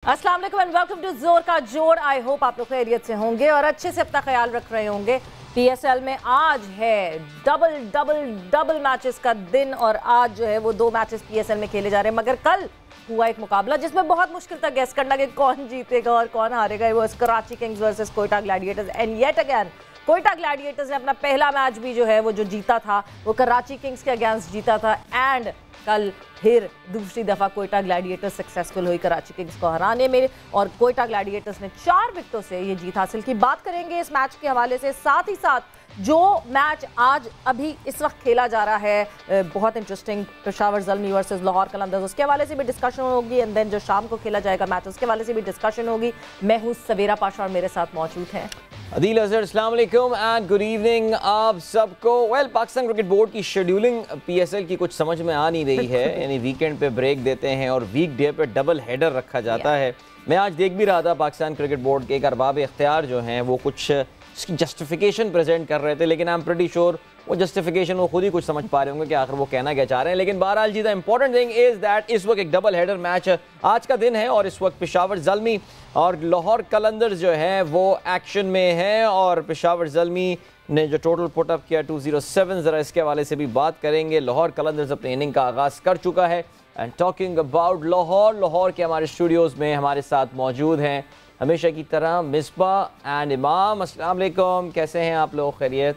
अस्सलाम वालेकुम and welcome to जोर का जोड़। आई होप आप लोग खैरियत से होंगे और अच्छे से अपना ख्याल रख रहे होंगे। पीएसएल में आज है डबल मैचेस का दिन और आज जो है वो 2 मैचेस पीएसएल में खेले जा रहे हैं। मगर कल हुआ एक मुकाबला जिसमें बहुत मुश्किल था गेस करना कि कौन जीतेगा और कौन हारेगा। वो Karachi Kings versus Quetta Gladiators and yet again Quetta Gladiators ने अपना पहला मैच भी जो है वो जो जीता था वो कराची किंग्स के अगेंस्ट जीता था। एंड कल फिर दूसरी दफा कोयटा ग्लैडिएटर्स सक्सेसफुल हुई कराची किंग्स को हराने में और कोयटा ग्लैडिएटर्स ने 4 विकेटों से ये जीत हासिल की। बात करेंगे इस मैच के हवाले से, साथ ही साथ जो मैच आज अभी इस वक्त खेला जा रहा है बहुत इंटरेस्टिंग, पेशावर ज़ल्मी वर्सेस लाहौर कलंदर्स, उसके हवाले से भी डिस्कशन होगी। एंड देन जो शाम को खेला जाएगा मैच उसके हवाले से भी डिस्कशन होगी। मैं हूँ सवेरा पाशा और मेरे साथ मौजूद हैं अदील अजहर। अस्सलाम वालेकुम एंड गुड इवनिंग आप सबको। वेल, पाकिस्तान क्रिकेट बोर्ड की शेड्यूलिंग पीएसएल की कुछ समझ में आ नहीं रही है। यानी वीकेंड पे ब्रेक देते हैं और वीकडे पे डबल हेडर रखा जाता है। मैं आज देख भी रहा था पाकिस्तान क्रिकेट बोर्ड के एक अरबाब इख्तियार जो हैं वो कुछ इसकी जस्टिफिकेशन प्रेजेंट कर रहे थे, लेकिन आई एम प्रीटी श्योर वो जस्टिफिकेशन वो खुद ही कुछ समझ पा रहे होंगे कि आखिर वो कहना क्या चाह रहे हैं। लेकिन बहरहाल जी the important thing is that इस वक्त एक डबल हेडर मैच आज का दिन है और इस वक्त पेशावर ज़ल्मी और लाहौर कलंदर्स जो है वो एक्शन में है। और पेशावर ज़ल्मी ने जो टोटल पुट अप किया 207, ज़रा इसके हवाले से भी बात करेंगे। लाहौर कलंदर्स अपने इनिंग का आगाज़ कर चुका है। एंड टॉकिंग अबाउट लाहौर के हमारे स्टूडियोज़ में हमारे साथ मौजूद हैं हमेशा की तरह मिसबा एंड इमाम। अस्सलाम वालेकुम, कैसे हैं आप लोग? खैरियत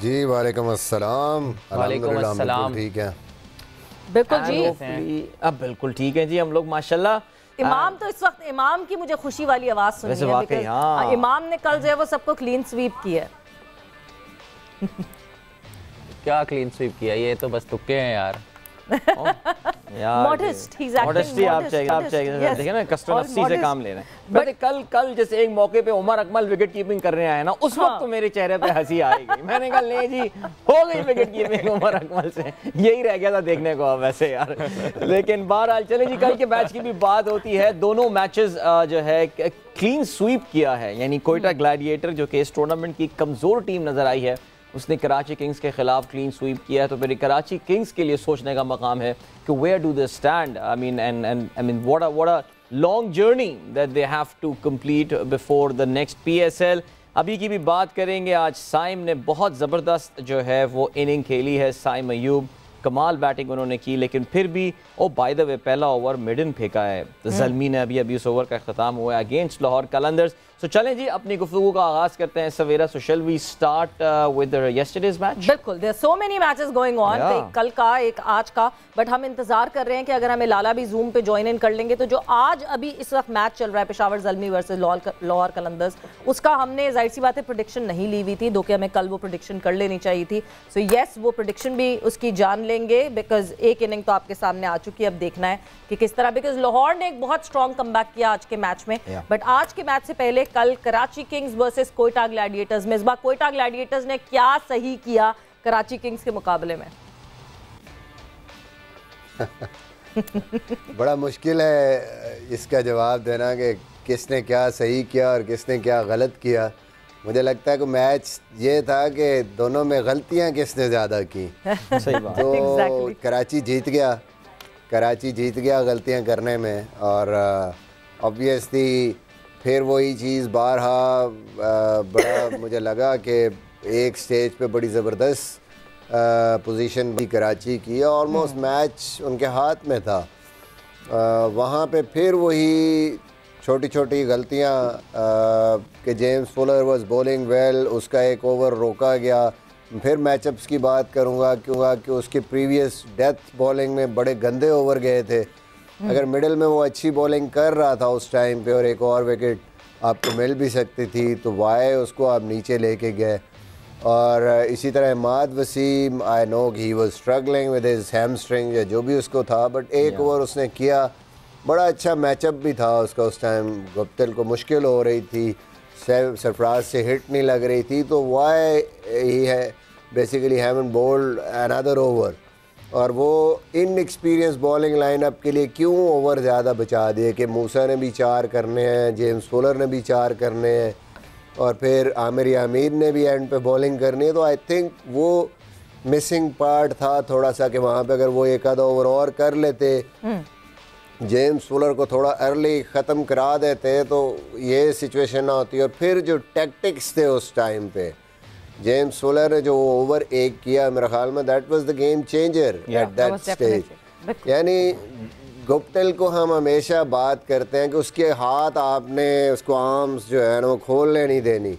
जी? वालेकुम अस्सलाम। वालेकुम अस्सलाम। ठीक है, बिल्कुल जी, अब बिल्कुल ठीक है जी हम लोग माशाल्लाह। इमाम तो इस वक्त इमाम की मुझे खुशी वाली आवाज सुनी है वाकई, हाँ। इमाम ने कल जो है वो सबको क्लीन स्वीप किया है। क्या क्लीन स्वीप किया? ये तो बस तुक्के हैं यार। Modest, he is acting modesty आप चाहिए देखिए ना, कस्टमर से काम ले रहे हैं। बट कल जैसे एक मौके पे उमर अकमल विकेट कीपिंग करने आया ना, उस वक्त तो मेरे चेहरे पे हंसी आएगी। मैंने कहा ले जी हो गई विकेट कीपिंग उमर अकमल से, यही रह गया था देखने को अब वैसे यार। लेकिन बहरहाल चले जी, कल के मैच की भी बात होती है। दोनों मैचेस जो है क्लीन स्वीप किया है। यानी कोयटा ग्लैडिएटर जो कि इस टूर्नामेंट की कमजोर टीम नजर आई है उसने कराची किंग्स के खिलाफ क्लीन स्वीप किया है। तो फिर कराची किंग्स के लिए सोचने का मकाम है कि where do they stand. I mean what a long journey that they have to complete before the next PSL. अभी की भी बात करेंगे। आज साइम ने बहुत ज़बरदस्त जो है वो इनिंग खेली है। साइम अयूब कमाल बैटिंग उन्होंने की, लेकिन फिर भी बाय द वे पहला ओवर मिडन फेंका है। तो ज़ल्मी ने अभी उस ओवर का अख्ताम हुआ है अगेंस्ट लाहौर कलंदर्स। सो चलें जी अपनी गुफ्तगू का आगाज करते हैं सवेरा। So shall we start with yesterday's match? बिल्कुल, there so many matches going on, एक कल का एक आज का, बट हम इंतजार कर रहे हैं कि अगर हमें लाला भी जूम पे ज्वाइन इन कर लेंगे तो जो आज अभी इस वक्त मैच चल रहा है पेशावर ज़ल्मी वर्सेस लाहौर कलंदर्स, उसका हमने जाहिर सी बात है प्रेडिक्शन नहीं ली हुई थी, दो कि हमें कल वो प्रेडिक्शन कर लेनी चाहिए थी। सो यस, वो प्रेडिक्शन भी उसकी जान लेंगे बिकॉज एक इनिंग तो आपके सामने आ चुकी है। अब देखना है कि किस तरह, बिकॉज लाहौर ने एक बहुत स्ट्रॉन्ग कमबैक किया आज के मैच में। बट आज के मैच से पहले कल Karachi Kings versus Quetta Gladiators में, इस बार कोयटा ग्लैडिएटर्स ने क्या सही किया कराची किंग्स के मुकाबले में? बड़ा मुश्किल है इसका जवाब देना कि किसने क्या सही किया और किसने क्या गलत किया। मुझे लगता है कि मैच ये था कि दोनों में गलतियां किसने ज़्यादा की। सही बात। तो Exactly. कराची जीत गया गलतियां करने में। और ऑब्वियसली फिर वही चीज़ बारहा बड़ा मुझे लगा कि एक स्टेज पे बड़ी ज़बरदस्त पोजीशन भी कराची की, ऑलमोस्ट मैच उनके हाथ में था। वहाँ पे फिर वही छोटी छोटी गलतियाँ कि James Fuller was bowling well, उसका एक ओवर रोका गया। फिर मैचअप्स की बात करूँगा क्योंकि उसके प्रीवियस डेथ बॉलिंग में बड़े गंदे ओवर गए थे। अगर मिडिल में वो अच्छी बॉलिंग कर रहा था उस टाइम पे और एक और विकेट आपको मिल भी सकती थी, तो वाई उसको आप नीचे लेके गए। और इसी तरह Imad Wasim, I know he was struggling with his hamstring या जो भी उसको था, बट एक ओवर उसने किया, बड़ा अच्छा मैचअप भी था उसका। उस टाइम गुप्तिल को मुश्किल हो रही थी, सरफराज से हिट नहीं लग रही थी, तो वाई ही है basically haven't bowled another over. और वो इनएक्सपीरियंस बॉलिंग लाइनअप के लिए क्यों ओवर ज़्यादा बचा दिए कि मूसा ने भी 4 करने हैं, जेम्स फुलर ने भी 4 करने हैं और फिर आमिर यामीर ने भी एंड पे बॉलिंग करनी है। तो आई थिंक वो मिसिंग पार्ट था थोड़ा सा कि वहाँ पे अगर वो एक आधा ओवर और कर लेते जेम्स फुलर को थोड़ा अर्ली ख़त्म करा देते तो ये सिचुएशन ना होती। और फिर जो टैक्टिक्स थे उस टाइम पे, जेम्स फुलर ने जो ओवर एक किया, मेरे ख्याल में that was the game changer at that stage. यानी गुप्टिल को हम हमेशा बात करते हैं कि उसके हाथ आपने उसको आर्म्स जो है ना वो खोलने नहीं देनी,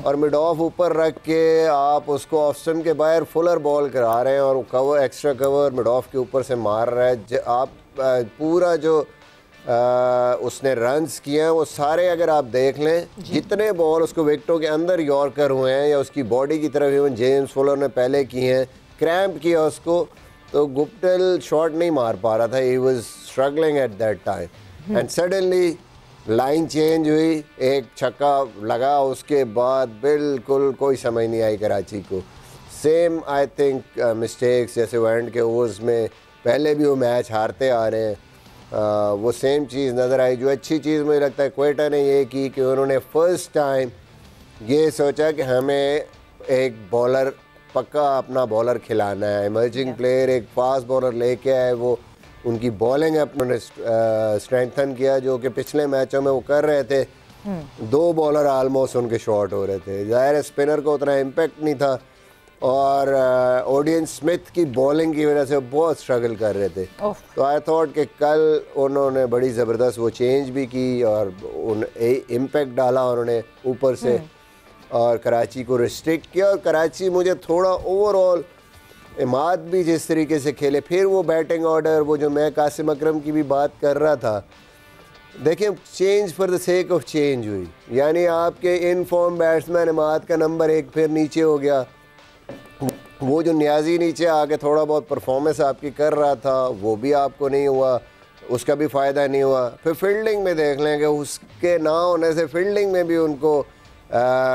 और मिड ऑफ ऊपर रख के आप उसको ऑफ स्टंप के बाहर फुलर बॉल करा रहे हैं और cover extra cover mid of के ऊपर से मार रहा है। आप पूरा जो उसने रन्स किए हैं वो सारे अगर आप देख लें, जितने बॉल उसको विकेटों के अंदर यॉर्कर हुए हैं या उसकी बॉडी की तरफ इवन जेम्स फुलर ने पहले किए हैं, क्रैम्प किया उसको, तो गुप्टिल शॉट नहीं मार पा रहा था। ही was struggling at that time and suddenly line change हुई, एक छक्का लगा, उसके बाद बिल्कुल कोई समझ नहीं आई कराची को। सेम आई थिंक मिस्टेक्स जैसे एंड के ओवर्स में पहले भी वो मैच हारते आ रहे हैं, वो सेम चीज़ नज़र आई। जो अच्छी चीज़ मुझे लगता है क्वेटा ने ये की कि उन्होंने फर्स्ट टाइम ये सोचा कि हमें एक बॉलर पक्का अपना बॉलर खिलाना है, इमर्जिंग प्लेयर एक फास्ट बॉलर लेके आए, वो उनकी बॉलिंग अपने स्ट्रेंथन किया, जो कि पिछले मैचों में वो कर रहे थे। 2 बॉलर आलमोस्ट उनके शॉर्ट हो रहे थे, ज़ाहिर स्पिनर को उतना इम्पेक्ट नहीं था, और ओडियन स्मिथ की बॉलिंग की वजह से बहुत स्ट्रगल कर रहे थे। तो आई थॉट कि कल उन्होंने बड़ी ज़बरदस्त वो चेंज भी की और उन इम्पेक्ट डाला उन्होंने ऊपर से और कराची को रिस्ट्रिक्ट किया। और कराची मुझे थोड़ा ओवरऑल इमाद भी जिस तरीके से खेले, फिर वो बैटिंग ऑर्डर, वो जो मैं कासिम अकरम की भी बात कर रहा था, देखिए change for the sake of change हुई। यानी आपके इन फॉर्म बैट्समैन इमाद का नंबर 1 फिर नीचे हो गया, वो जो न्याजी नीचे आके थोड़ा बहुत परफॉर्मेंस आपकी कर रहा था वो भी आपको नहीं हुआ, उसका भी फ़ायदा नहीं हुआ। फिर फील्डिंग में देख लेंगे, उसके ना होने से फील्डिंग में भी उनको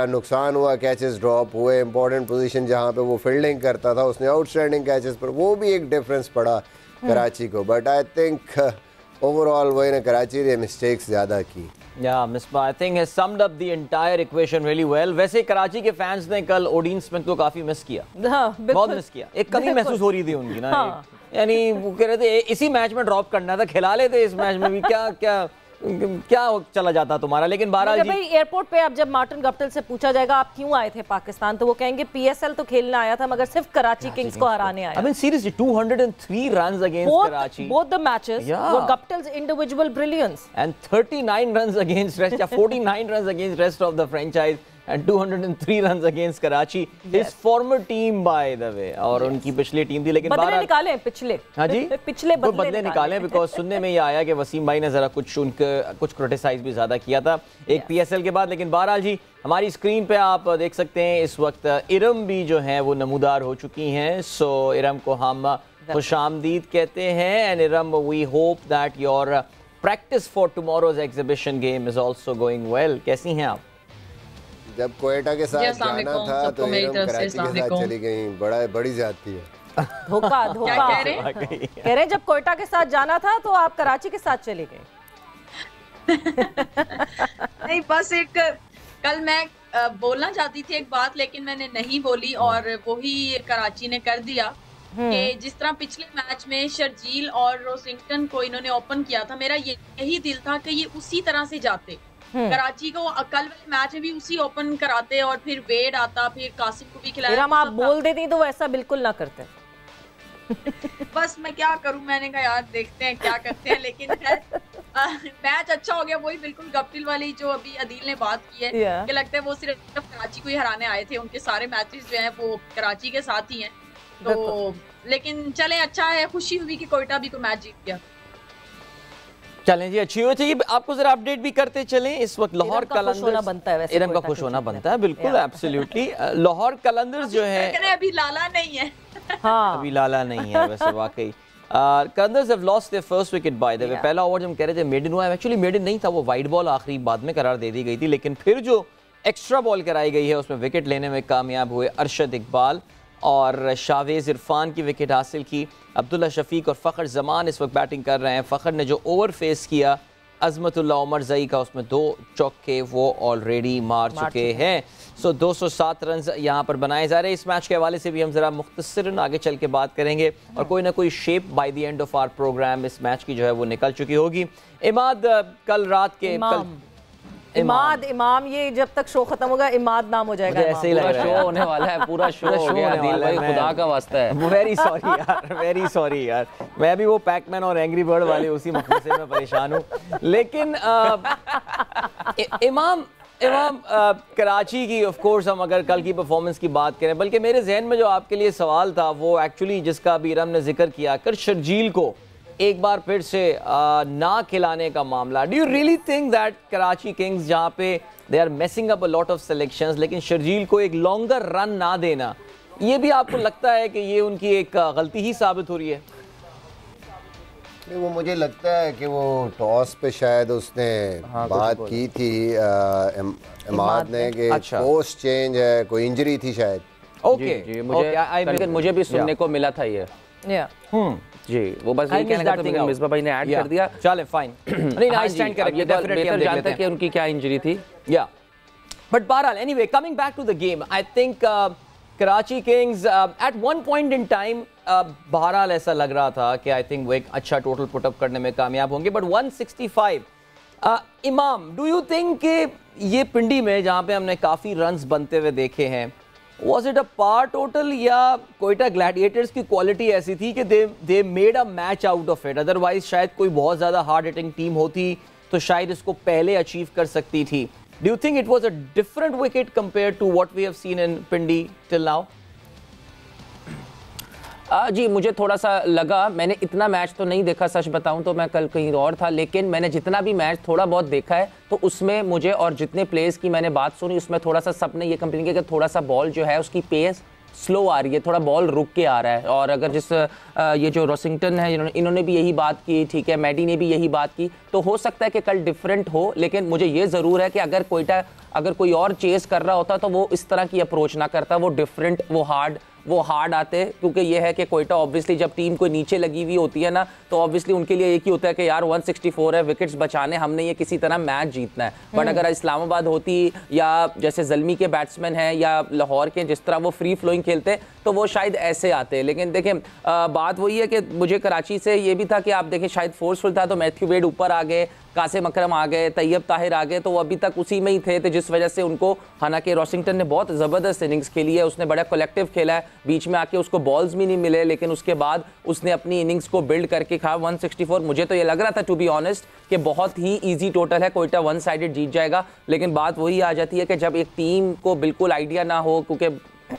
नुकसान हुआ, कैचेस ड्रॉप हुए, इंपॉर्टेंट पोजीशन जहाँ पे वो फील्डिंग करता था उसने आउटस्टैंडिंग कैचेस पर, वो भी एक डिफरेंस पड़ा कराची को। बट आई थिंक ओवरऑल वही ने कराची ने मिस्टेक्स ज़्यादा की। Yeah, Misbah, I think has summed up the entire equation really well. वैसे कराची के फैंस ने कल ओडीन स्मिथ को काफी मिस किया, बहुत मिस किया, एक कमी महसूस हो रही थी उनकी ना। यानी वो कह रहे थे इसी मैच में ड्रॉप करना था, खिला लेते इस मैच में भी, क्या चला जाता तुम्हारा। लेकिन बहरहाल भाई एयरपोर्ट पे अब जब मार्टिन गप्टिल से पूछा जाएगा आप क्यों आए थे पाकिस्तान, तो वो कहेंगे पीएसएल तो खेलना आया था मगर सिर्फ कराची किंग्स को हराने आया। I mean seriously 203 runs against Karachi, both the matches were Guptill's individual brilliance, and 39 runs against rest, 49 runs against rest of the franchise and 203 runs against Karachi, his former team by the way, और उनकी पिछली team थी। लेकिन बदले निकाले पिछले, हाँ जी पिछले बदले निकाले बिकॉज सुनने में ये आया कि वसीम भाई ने जरा कुछ क्रिटिसाइज भी ज्यादा किया था एक पीएसएल के बाद। लेकिन बहरहाल जी हमारी स्क्रीन पे आप देख सकते हैं इस वक्त इरम भी जो है वो नमूदार हो चुकी हैं। सो इरम को हम खुशामदीद कहते हैं, and Iram we hope that your practice for tomorrow's exhibition game is also going well. कैसी हैं आप? जब कोयटा के साथ जाना था तो इरम कराची के साथ चली गई, बड़ी ज्यादती है। धोखा कह रहे जब कोयटा के साथ जाना था तो आप कराची के साथ चले गए। नहीं, बस एक कल मैं बोलना चाहती थी एक बात लेकिन मैंने नहीं बोली और वही कराची ने कर दिया कि जिस तरह पिछले मैच में शर्जील और रोसिंगटन को इन्होंने ओपन किया था, मेरा यही दिल था कि ये उसी तरह से जाते कराची को, कल वाले मैच में भी उसी ओपन कराते और फिर वेड आता, फिर कासिम को भी खिलाया। आप बोल देती तो ऐसा बिल्कुल ना करते। बस मैं क्या करूं, मैंने कहा यार देखते हैं क्या करते हैं। लेकिन मैच अच्छा हो गया, वही बिल्कुल गप्टिल वाली जो अभी अदील ने बात की है कि लगता है वो सिर्फ कराची को ही हराने आए थे, उनके सारे मैचेस जो हैं वो कराची के साथ ही हैं। तो लेकिन चले अच्छा है, खुशी हुई कि कोयटा भी को मैच जीत गया। चलें जी, अच्छी हो चाहिए। आपको जरा अपडेट भी करते चलें, इस वक्त लाहौर कलंदर्स बनता है, इरम का खुश होना बनता है, बिल्कुल एब्सोल्युटली। लाहौर कलंदर्स जो है अभी लाला नहीं है, हाँ अभी लाला नहीं है वैसे वाकई। Qalandars have lost their first wicket by the way. पहला ओवर जब हम कह रहे थे मेडन हुआ, एक्चुअली मेडन नहीं था, वो वाइड बॉल आखिरी बाद में करार दे दी गई थी, लेकिन फिर जो एक्स्ट्रा बॉल कराई गई है उसमें विकेट लेने में कामयाब हुए अरशद इकबाल और शावेज इरफान की विकेट हासिल की। अब्दुल्ला शफीक और फ़खर जमान इस वक्त बैटिंग कर रहे हैं। फ़खर ने जो ओवर फेस किया अजमतुल्लाह उमर जई का उसमें 2 चौके वो ऑलरेडी मार चुके हैं। सो 207 रन यहाँ पर बनाए जा रहे हैं। इस मैच के हवाले से भी हम ज़रा मुख्तसरन आगे चल के बात करेंगे और कोई ना कोई shape by the end of our programme इस मैच की जो है वो निकल चुकी होगी। इमाद, कल रात के इमाम ये जब तक शो खत्म होगा इमाद नाम हो जाएगा। ऐसे ही लग रहा है, शो होने वाला है, पूरा शो हो गया। दिल भाई खुदा का वास्ता है। वेरी सॉरी यार, वेरी सॉरी यार, मैं भी वो पैकमैन और एंग्री बर्ड वाले उसी मकसद में परेशान हूँ। लेकिन इमाम कराची की ऑफ कोर्स हम अगर कल की परफॉर्मेंस की बात करें, बल्कि मेरे जहन में जो आपके लिए सवाल था वो एक्चुअली जिसका अभी इरम ने जिक्र किया कर शर्जील को एक बार फिर से ना खिलाने का मामला। Do you really think that Karachi Kings जहाँ पे they are messing up a lot of selections, लेकिन शर्जील को एक लॉन्गर रन ना देना, ये भी आपको लगता है कि ये उनकी एक गलती ही साबित हो रही है? वो मुझे लगता है कि वो टॉस पे शायद उसने बात की थी इमाद ने कि पोस्ट चेंज है, कोई इंजरी थी शायद। ओके, मुझे भी सुनने को मिला था ये। जी, वो बस यही कहना था, तो मिसबा भाई ने ऐड कर दिया। चलें, फाइन। नहीं, आई स्टैंड करेक्ट, डेफिनेटली हम जानते हैं कि उनकी क्या इंजरी थी। या बट बहरहाल, anyway, coming back to the game, I think Karachi Kings at one point in time बहरहाल ऐसा लग रहा था कि आई थिंक वो एक अच्छा टोटल पुटअप करने में कामयाब होंगे, बट 165 इमाम, डू यू थिंक कि ये पिंडी में जहाँ पे हमने काफ़ी रन्स बनते हुए देखे हैं, was it a par total या कोयटा ग्लैडिएटर्स की क्वालिटी ऐसी थी कि they made a match out of it? Otherwise शायद कोई बहुत ज़्यादा हार्ड हिटिंग टीम होती तो शायद इसको पहले अचीव कर सकती थी। Do you think it was a different wicket compared to what we have seen in Pindi till now? जी, मुझे थोड़ा सा लगा, मैंने इतना मैच तो नहीं देखा, सच बताऊं तो मैं कल कहीं और था, लेकिन मैंने जितना भी मैच थोड़ा बहुत देखा है तो उसमें मुझे, और जितने प्लेयर्स की मैंने बात सुनी, उसमें थोड़ा सा सबने ये कंप्लेन किया कि थोड़ा सा बॉल जो है उसकी पेस स्लो आ रही है, थोड़ा बॉल रुक के आ रहा है। और अगर ये जो रॉसिंगटन है इन्होंने भी यही बात की, ठीक है, मैडी ने भी यही बात की, तो हो सकता है कि कल डिफरेंट हो। लेकिन मुझे ये ज़रूर है कि अगर कोयटा अगर कोई और चेस कर रहा होता तो वो इस तरह की अप्रोच ना करता, वो डिफरेंट, वो हार्ड आते। क्योंकि ये है कि कोयटा ऑब्वियसली जब टीम कोई नीचे लगी हुई होती है ना, तो ऑब्वियसली उनके लिए एक ही होता है कि यार 164 है, विकेट्स बचाने, हमने ये किसी तरह मैच जीतना है। बट अगर इस्लामाबाद होती या जैसे ज़ल्मी के बैट्समैन हैं या लाहौर के, जिस तरह वो फ्री फ्लोइंग खेलते तो वो शायद ऐसे आते। लेकिन देखें, बात वही है कि मुझे कराची से ये भी था कि आप देखें शायद फोर्सफुल था तो मैथ्यू वेड ऊपर आ गए, कासिम अकरम आ गए, तैयब ताहिर आ गए, तो वो अभी तक उसी में ही थे, तो जिस वजह से उनको, हालांकि रॉसिंगटन ने बहुत ज़बरदस्त इनिंग्स खेली है, उसने बड़ा कलेक्टिव खेला है, बीच में आके उसको बॉल्स भी नहीं मिले, लेकिन उसके बाद उसने अपनी इनिंग्स को बिल्ड करके खा 164। मुझे तो ये लग रहा था टू बी ऑनेस्ट कि बहुत ही ईजी टोटल है, कोयटा वन साइडेड जीत जाएगा। लेकिन बात वही आ जाती है कि जब एक टीम को बिल्कुल आइडिया ना हो, क्योंकि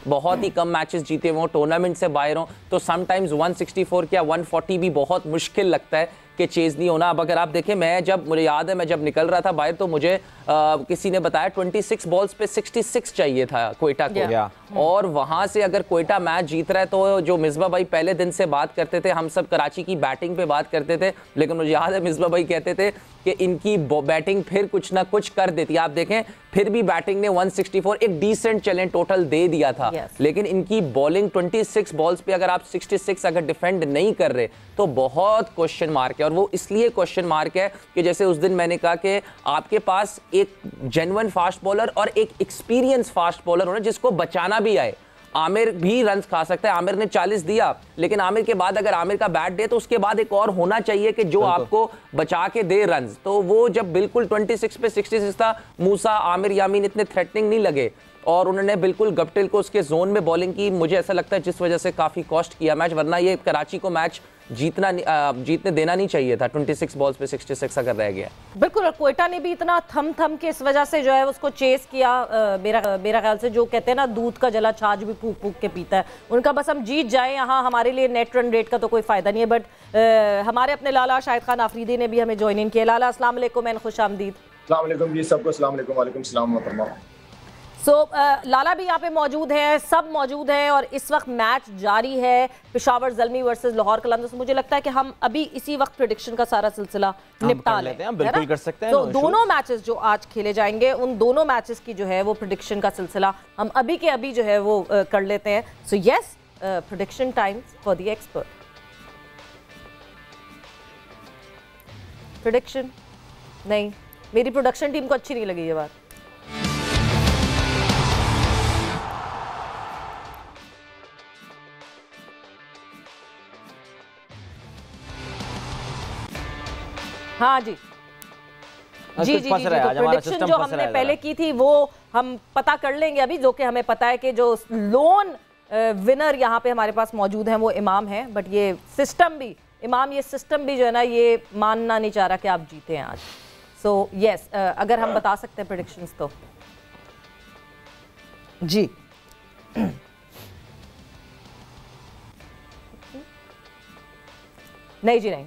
बहुत ही कम मैचेस जीते हुए, टूर्नामेंट से बाहर हो, तो समटाइम्स 164 क्या 140 भी बहुत मुश्किल लगता है कि चेज नहीं होना। अब अगर आप देखें, मुझे याद है मैं जब निकल रहा था बाहर तो मुझे किसी ने बताया 26 बॉल्स पे 66 चाहिए था कोयटा को। और वहां से अगर कोयटा मैच जीत रहा है तो जो मिसबा भाई पहले दिन से बात करते थे, हम सब कराची की बैटिंग पे बात करते थे, लेकिन मुझे याद है मिसबा भाई कहते थे कि इनकी बैटिंग फिर कुछ ना कुछ कर देती है। आप देखें फिर भी बैटिंग ने 164 एक डिसेंट चैलेंज टोटल दे दिया था, लेकिन इनकी बॉलिंग 26 बॉल्स पे अगर आप 66 अगर डिफेंड नहीं कर रहे तो बहुत क्वेश्चन मार्क है। और वो इसलिए क्वेश्चन मार्क है कि जैसे उस दिन मैंने कहा कि आपके पास एक जेन्युइन फास्ट बॉलर और एक एक्सपीरियंस फास्ट बॉलर होना जिसको बचाना भी आए। आमिर भी रन खा सकता है, आमिर ने 40 दिया, लेकिन आमिर के बाद अगर आमिर का बैट दे तो उसके बाद एक और होना चाहिए कि जो आपको बचा के दे रन। तो वो जब बिल्कुल 26 पे 66 था, मूसा, आमिर, यामीन इतने थ्रेटनिंग नहीं लगे और उन्होंने बिल्कुल गप्टिल को उसके जोन में बॉलिंग की। मुझे ऐसा लगता है जिस वजह से काफी कॉस्ट किया मैच, वरना ये कराची को मैच जीतने देना नहीं चाहिए था। 26 बॉल्स पे 66 अगर रह गया। बिल्कुल, और कोयटा ने भी इतना थम के इस वजह से जो है उसको चेस किया। मेरा ख्याल से जो कहते हैं ना, दूध का जला छाछ भी फूक के पीता है, उनका बस हम जीत जाए यहाँ, हमारे लिए नेट रन रेट का तो कोई फायदा नहीं है। बट हमारे अपने लाला शाहिद खान आफरीदी ने भी हमें ज्वाइन इन किया। लाला अस्सलाम वालेकुम एंड खुश आमदीद। अस्सलाम वालेकुम जी सबको, अस्सलाम वालेकुम। वालेकुम सलाम मोहतरमा। लाला भी यहाँ पे मौजूद हैं, सब मौजूद हैं और इस वक्त मैच जारी है, पेशावर ज़ल्मी वर्सेस लाहौर कलंदर्स। मुझे लगता है कि हम अभी इसी वक्त प्रेडिक्शन का सारा सिलसिला निपटा लेते हैं। बिल्कुल कर सकते हैं। तो दोनों मैचेस जो आज खेले जाएंगे, उन दोनों मैचेस की जो है वो प्रेडिक्शन का सिलसिला हम अभी के अभी जो है वो कर लेते हैं। So yes, prediction time for the expert. Prediction नहीं, मेरी प्रोडक्शन टीम को अच्छी नहीं लगी ये बात। हाँ जी जी जी जी, तो प्रेडिक्शन जो हमने पहले की थी वो हम पता कर लेंगे अभी, जो कि हमें पता है कि जो लोन विनर यहाँ पे हमारे पास मौजूद हैं वो इमाम है। बट ये सिस्टम भी, इमाम ये सिस्टम भी जो है ना ये मानना नहीं चाह रहा कि आप जीते हैं आज। सो यस, अगर हम बता सकते हैं प्रेडिक्शंस तो जी। नहीं जी नहीं,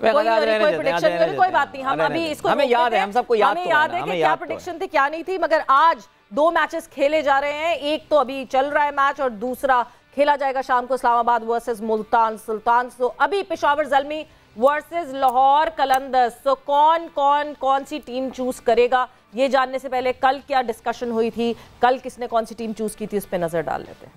कोई प्रेडिक्शन नहीं, कोई बात नहीं। हम अभी इसको हमें याद है, हम सबको याद हमें याद है कि क्या प्रेडिक्शन थी क्या नहीं थी। मगर आज 2 मैचेस खेले जा रहे हैं, एक तो अभी चल रहा है मैच और दूसरा खेला जाएगा शाम को इस्लामाबाद वर्सेस मुल्तान सुल्तान। सो अभी पेशावर ज़ल्मी वर्सेस लाहौर कलंदर्स। सो कौन सी टीम चूज करेगा ये जानने से पहले कल क्या डिस्कशन हुई थी, कल किसने कौन सी टीम चूज की थी, उस पर नजर डाल लेते हैं।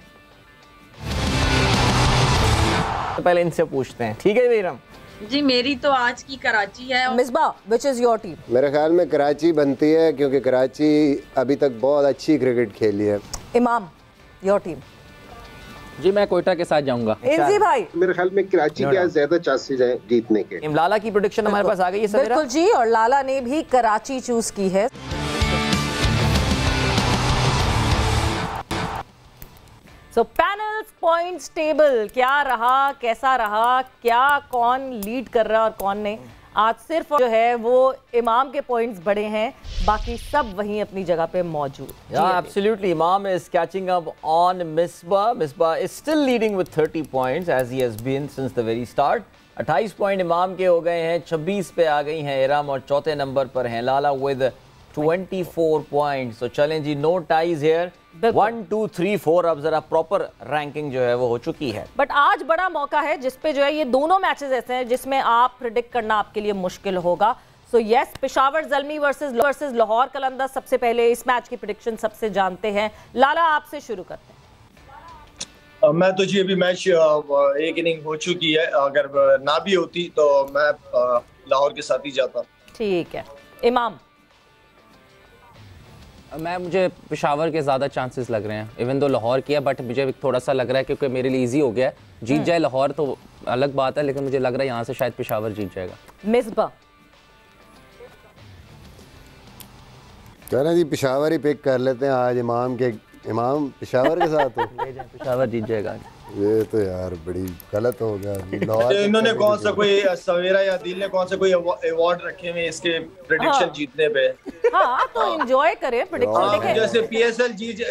तो पहले इनसे पूछते हैं, ठीक है वीरम जी। मेरी तो आज की कराची है। Misbah, which is your team? मेरे ख्याल में कराची बनती है, क्योंकि कराची अभी तक बहुत अच्छी क्रिकेट खेली है। इमाम, योर टीम? जी मैं कोयटा के साथ जाऊंगा। इंजी भाई? मेरे ख्याल में कराची के ज्यादा चांसेस हैं जीतने के। लाला की प्रेडिक्शन हमारे पास आ गई है सवेरा। बिल्कुल जी, और लाला ने भी कराची चूज की है। सो पैनल्स पॉइंट्स टेबल क्या रहा, कैसा रहा, क्या कौन लीड कर रहा है और कौन नहीं। आज सिर्फ जो है वो इमाम के पॉइंट्स बड़े हैं, बाकी सब वहीं अपनी जगह पे मौजूद। Absolutely, Imam is catching up on Misbah. Misbah is still leading with 30 points as he has been since the very start. 28 point इमाम के हो गए हैं, 26 पे आ गई हैं इरम और चौथे नंबर पर हैं लाला with 24 पॉइंट्स। तो चलें जी, नो टाइज हियर। 1 2 3 4 अब जरा प्रॉपर रैंकिंग जो है वो हो चुकी है। बट आज बड़ा मौका है जिसपे जो है ये दोनों मैचेस ऐसे हैं जिसमें आप प्रिडिक्ट करना आपके लिए मुश्किल होगा। So yes, Peshawar Zalmi versus Lahore Qalandars. सबसे पहले इस मैच की प्रेडिक्शन सबसे जानते हैं, लाला आपसे शुरू करते हैं। मैं तो जी अभी मैच एक इनिंग हो चुकी है, अगर ना भी होती तो मैं लाहौर के साथ ही जाता। ठीक है, इमाम? मुझे पेशावर के ज़्यादा चांसेस लग रहे हैं, इवन दो लाहौर किया, बट मुझे थोड़ा सा लग रहा है क्योंकि मेरे लिए इजी हो गया है। जीत जाए लाहौर तो अलग बात है, लेकिन मुझे लग रहा है यहाँ से शायद पेशावर जीत जाएगा। मिसबा? कहना जी पेशावर ही पिक कर लेते हैं आज। इमाम पेशावर के साथ हो। पेशावर जीत जाएगा। ये तो यार बड़ी गलत हो गया। इन्होंने कौन सा कोई सवेरा या दिल ने कौन सा कोई अवार्ड रखे हुए इसके प्रेडिक्शन जीतने पे? हाँ तो एंजॉय करें प्रेडिक्शन।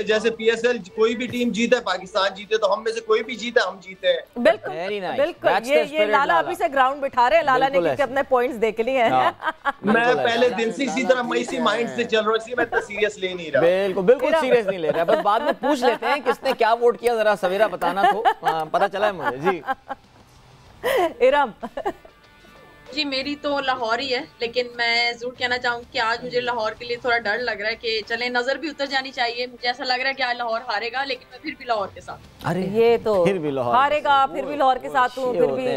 जैसे पीएसएल कोई भी टीम जीते, पाकिस्तान जीते तो हम में से कोई भी जीते हम जीते हैं। बिल्कुल बिल्कुल, ये लाला अभी से ग्राउंड बिठा रहे हैं लाला ने, क्योंकि अपने पॉइंट्स देख लिए हैं। मैं पहले दिन से इसी तरह इसी माइंड से चल रहा हूँ, इसलिए मैं सीरियस ले नहीं रहा। बिल्कुल सीरियस नहीं ले रहा, बस बाद में पूछ लेते हैं किसने क्या वोट किया, जरा सवेरा बताना तो पता चला है मुझे जी। इरम? जी मेरी तो लाहौर ही है, लेकिन मैं जरूर कहना चाहूंगी कि आज मुझे लाहौर के लिए थोड़ा डर लग रहा है कि चले नजर भी उतर जानी चाहिए। मुझे ऐसा लग रहा है कि आज लाहौर हारेगा, लेकिन मैं फिर भी लाहौर के साथ। अरे ये तो फिर भी लाहौर हारेगा, फिर भी लाहौर के साथ हूँ, फिर भी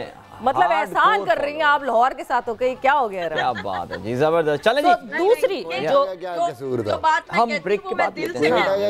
मतलब एहसान कर रही हैं आप लाहौर के साथ हो गई, क्या हो गया? क्या बात है जी, जबरदस्त। चलें जी, दूसरी जो क्या कसूर था, हम ब्रेक के बाद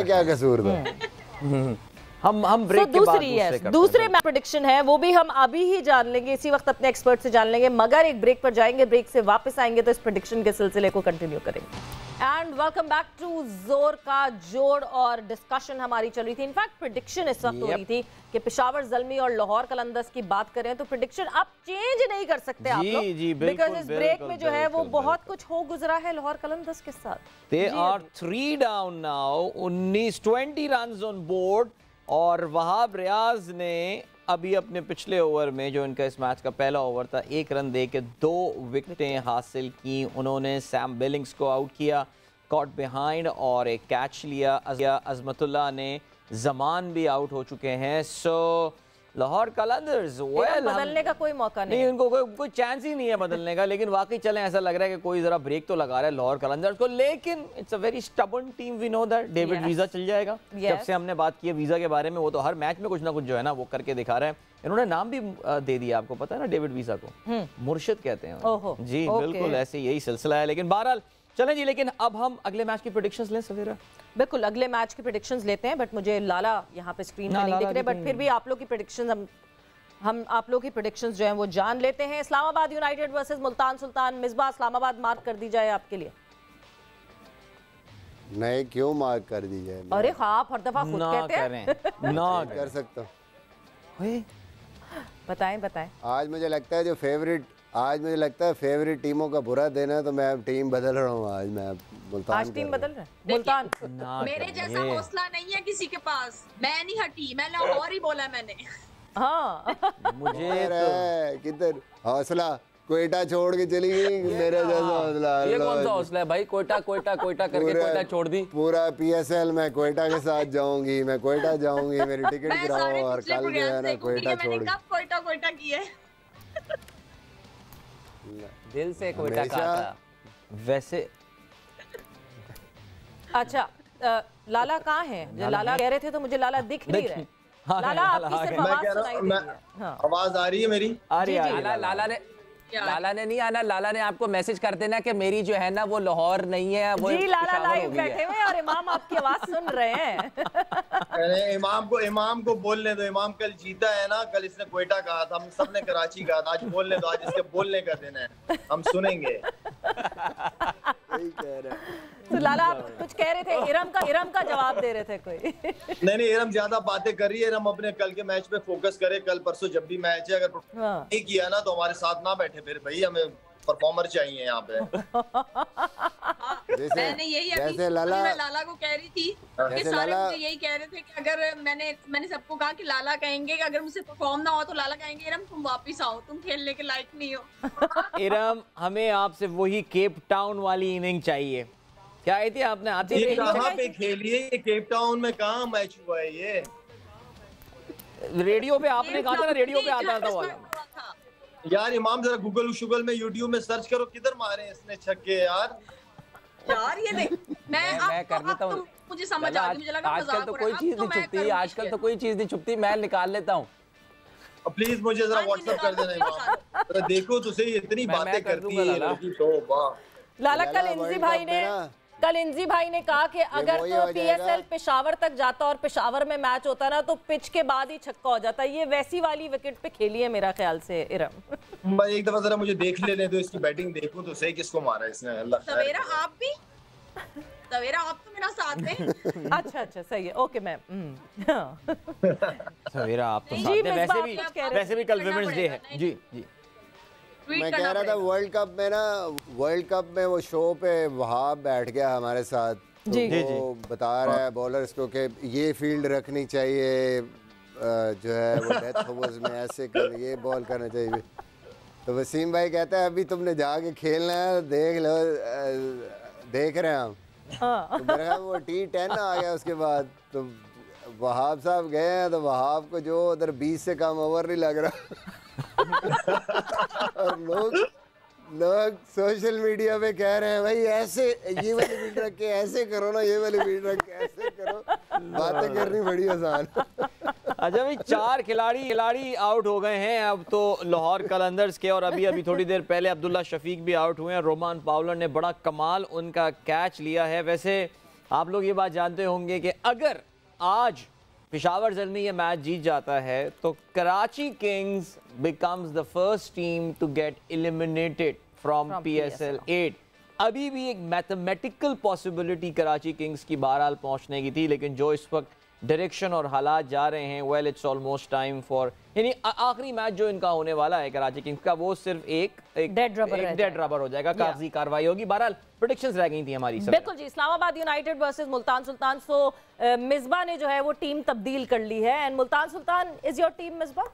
क्या कसूर था, हम ब्रेक के बाद दूसरे मैच प्रेडिक्शन है वो भी हम अभी ही जान लेंगे, इसी वक्त अपने एक्सपर्ट से जान लेंगे, मगर एक ब्रेक पर जाएंगे, ब्रेक से वापस आएंगे तो इस प्रेडिक्शन के सिलसिले को कंटिन्यू करेंगे। एंड वेलकम बैक टू जोर का जोड़, और डिस्कशन हमारी चल रही थी, इनफैक्ट प्रेडिक्शन इस वक्त हो रही थी कि पेशावर ज़ल्मी और लाहौर कलंदर्स की बात करें तो प्रेडिक्शन आप चेंज नहीं कर सकते आप लोग, बिकॉज़ इस ब्रेक में जो है वो बहुत कुछ हो गुजरा है लाहौर कलंदर्स के साथ। They are 3 down now, 19-20 runs on board, और वहाब रियाज ने अभी अपने पिछले ओवर में जो इनका इस मैच का पहला ओवर था 1 रन दे के 2 विकेटें हासिल की। उन्होंने सैम बिलिंग्स को आउट किया, कॉट बिहाइंड, और एक कैच लिया। अजमतुल्लाह ने, जमान भी आउट हो चुके हैं। सो लाहौर कलंदर्स बदलने का कोई मौका नहीं, उनको कोई चांस ही नहीं है बदलने का। लेकिन वाकई चलें, ऐसा लग रहा है कि कोई जरा ब्रेक तो लगा रहा है लाहौर कलंदर्स को। लेकिन it's a very stubborn team, we know that. David Wiese चल जाएगा। जब से हमने बात की है वीजा के बारे में, वो तो हर मैच में कुछ ना कुछ जो है ना वो करके दिखा रहे हैं। इन्होंने नाम भी दे दिया, आपको पता है ना, डेविड वीजा को मुर्शिद कहते हैं जी। बिल्कुल ऐसे यही सिलसिला है। लेकिन बहरहाल चलें जी, लेकिन अब हम अगले मैच की प्रेडिक्शंस लें सवेरा। बिल्कुल अगले मैच की प्रेडिक्शंस लेते हैं, बट मुझे लाला यहाँ पे स्क्रीन पे नहीं दिख रहे, बट फिर भी आप लोग की प्रेडिक्शंस हम आप लोग की प्रेडिक्शंस जो हैं वो जान लेते हैं। इस्लामाबाद यूनाइटेड वर्सेस मुल्तान सुल्तान, मिसबा इस्लामाबाद मार्क कर दी जाए आपके लिए? नहीं, क्यों मार्क कर दी जाए? अरे आप हर दफा खुद कहते हैं ना कर सकता हूँ। बताएं बताएं। आज मुझे लगता है फेवरेट टीमों का बुरा दिन है, तो मैं टीम बदल रहा हूँ। आज मैं मुल्तान, आज टीम बदल रहा है मुल्तान। मेरे जैसा हौसला नहीं है किसी के पास, मैं नहीं हटी, मैं लाहौर ही बोला मैंने। हाँ मुझे किधर हौसला, कोयटा छोड़ के चली गई। मेरा जैसा हौसला, ये कौन सा हौसला है भाई? कोयटा करके कोयटा छोड़ दी। पूरा PSL में कोयटा के साथ जाऊंगी, मैं कोयटा जाऊंगी, मेरी टिकट गिराओ और कल जो है ना कोयटा छोड़। कब कोयटा की है? दिल से कोयटा कहा था वैसे। अच्छा लाला कहाँ है? जो लाला कह रहे थे तो मुझे लाला दिख नहीं रहा है। लाला आपकी सिर्फ आवाज सुनाई दे रही है। आवाज आ रही है मेरी? आ रही है। लाला ने नहीं आना, लाला ने आपको मैसेज कर देना कि मेरी जो है ना वो लाहौर नहीं है, वो जी लाला लाइव बैठे हुए और इमाम आपकी आवाज सुन रहे हैं। इमाम को बोलने दो, इमाम कल जीता है ना, कल इसने कोयटा कहा था, हम सब ने कराची कहा था, आज बोलने दो, आज इसके बोलने का दिन है, हम सुनेंगे। तो लाला आप कुछ कह रहे थे, इरम का जवाब दे रहे थे कोई? नहीं इरम ज्यादा बातें कर रही है, इरम अपने कल के मैच पे फोकस करे। कल परसों जब भी मैच है, अगर नहीं किया ना तो हमारे साथ ना बैठे फिर भाई, हमें परफॉर्मर चाहिए यहाँ पे। मैंने यही जैसे लाला को कह रही थी कि सारे मुझे यही कह रहे थे कि अगर मैंने सबको कहा कि लाला कहेंगे कि अगर मुझसे परफॉर्म ना हो तो लाला कहेंगे इरम तुम वापस आओ, तुम खेलने के लायक नहीं हो। इरम हमें आपसे वही केप टाउन वाली इनिंग चाहिए। क्या आई थी आपने? आती ये कहाँ पे खेली है? ये केप टाउन में कहाँ मैच हुआ है? ये रेडियो पे आपने कहा था ना, रेडियो पे आता था वाला। यार इमाम जरा गूगल में यूट्यूब में सर्च करो, किधर मारे इसने छक्के यार। ये देख मैं कर लेता हूँ, मुझे समझ आ गई, मुझे लगा आजकल तो कोई चीज नहीं छुपती, आजकल तो कोई चीज नहीं छुपती, मैं निकाल लेता हूँ। प्लीज मुझे जरा व्हाट्सएप कर देना इमाम, देखो तो सही इतनी बातें करती है लड़की तो। वाह लाला, कल इंजी भाई ने कहा कि अगर तो PSL पेशावर तक जाता और पेशावर में मैच होता ना तो पिच के बाद ही छक्का हो जाता। ये वैसी वाली विकेट पे खेली है मेरा ख्याल से इरम। एक दफा जरा मुझे देख लेने दो, इसकी बैटिंग देखूं तो सही, किसको मारा इसने। अल्लाह सवेरा आप भी, सवेरा आप तो मेरा साथ में। अच्छा सही है, ओके मैम। सवेरा आप तो साथ में, वैसे भी कल विमेंस डे है। जी मैं कह रहा था वर्ल्ड कप में वो शो पे वहाब बैठ गया हमारे साथ, तो वो बता रहा है बॉलर्स को कि ये फील्ड रखनी चाहिए, जो है वो डेथ ओवर्स में ऐसे कर ये बॉल करना चाहिए। तो वसीम भाई कहता है अभी तुमने जाके खेलना है, देख लो, देख रहे हैं हम। तो मेरा वो T10 आ गया उसके बाद, तो वहाब साहब गए हैं, तो वहाब को जो उधर 20 से कम ओवर नहीं लग रहा। और लोग सोशल मीडिया पे कह रहे हैं भाई ऐसे ये वाली फील्ड रख के ऐसे करो ना, ये वाली फील्ड रख के ऐसे करो, बातें करनी बड़ी आसान। अच्छा भाई, 4 खिलाड़ी आउट हो गए हैं अब तो लाहौर कलंदर्स के, और अभी थोड़ी देर पहले अब्दुल्ला शफीक भी आउट हुए हैं। रोमान पावलर ने बड़ा कमाल उनका कैच लिया है। वैसे आप लोग ये बात जानते होंगे कि अगर आज पेशावर ज़ल्मी ये मैच जीत जाता है तो Karachi Kings becomes the first team to get eliminated from PSL 8। अभी भी एक मैथमेटिकल पॉसिबिलिटी कराची किंग्स की बहरहाल पहुंचने की थी, लेकिन जो इस वक्त डायरेक्शन और हालात जा रहे हैं, well it's almost time for, यानी आखिरी मैच जो इनका होने वाला है कराची किंग्स का, वो सिर्फ एक डेड रबर हो जाएगा, कागजी कार्रवाई होगी। बहरहाल प्रेडिक्शंस रह गई थी हमारी। बिल्कुल जी, Islamabad united versus Multan Sultan. So Misbah ने जो है वो टीम तब्दील कर ली है, and Multan Sultan is your team Misbah?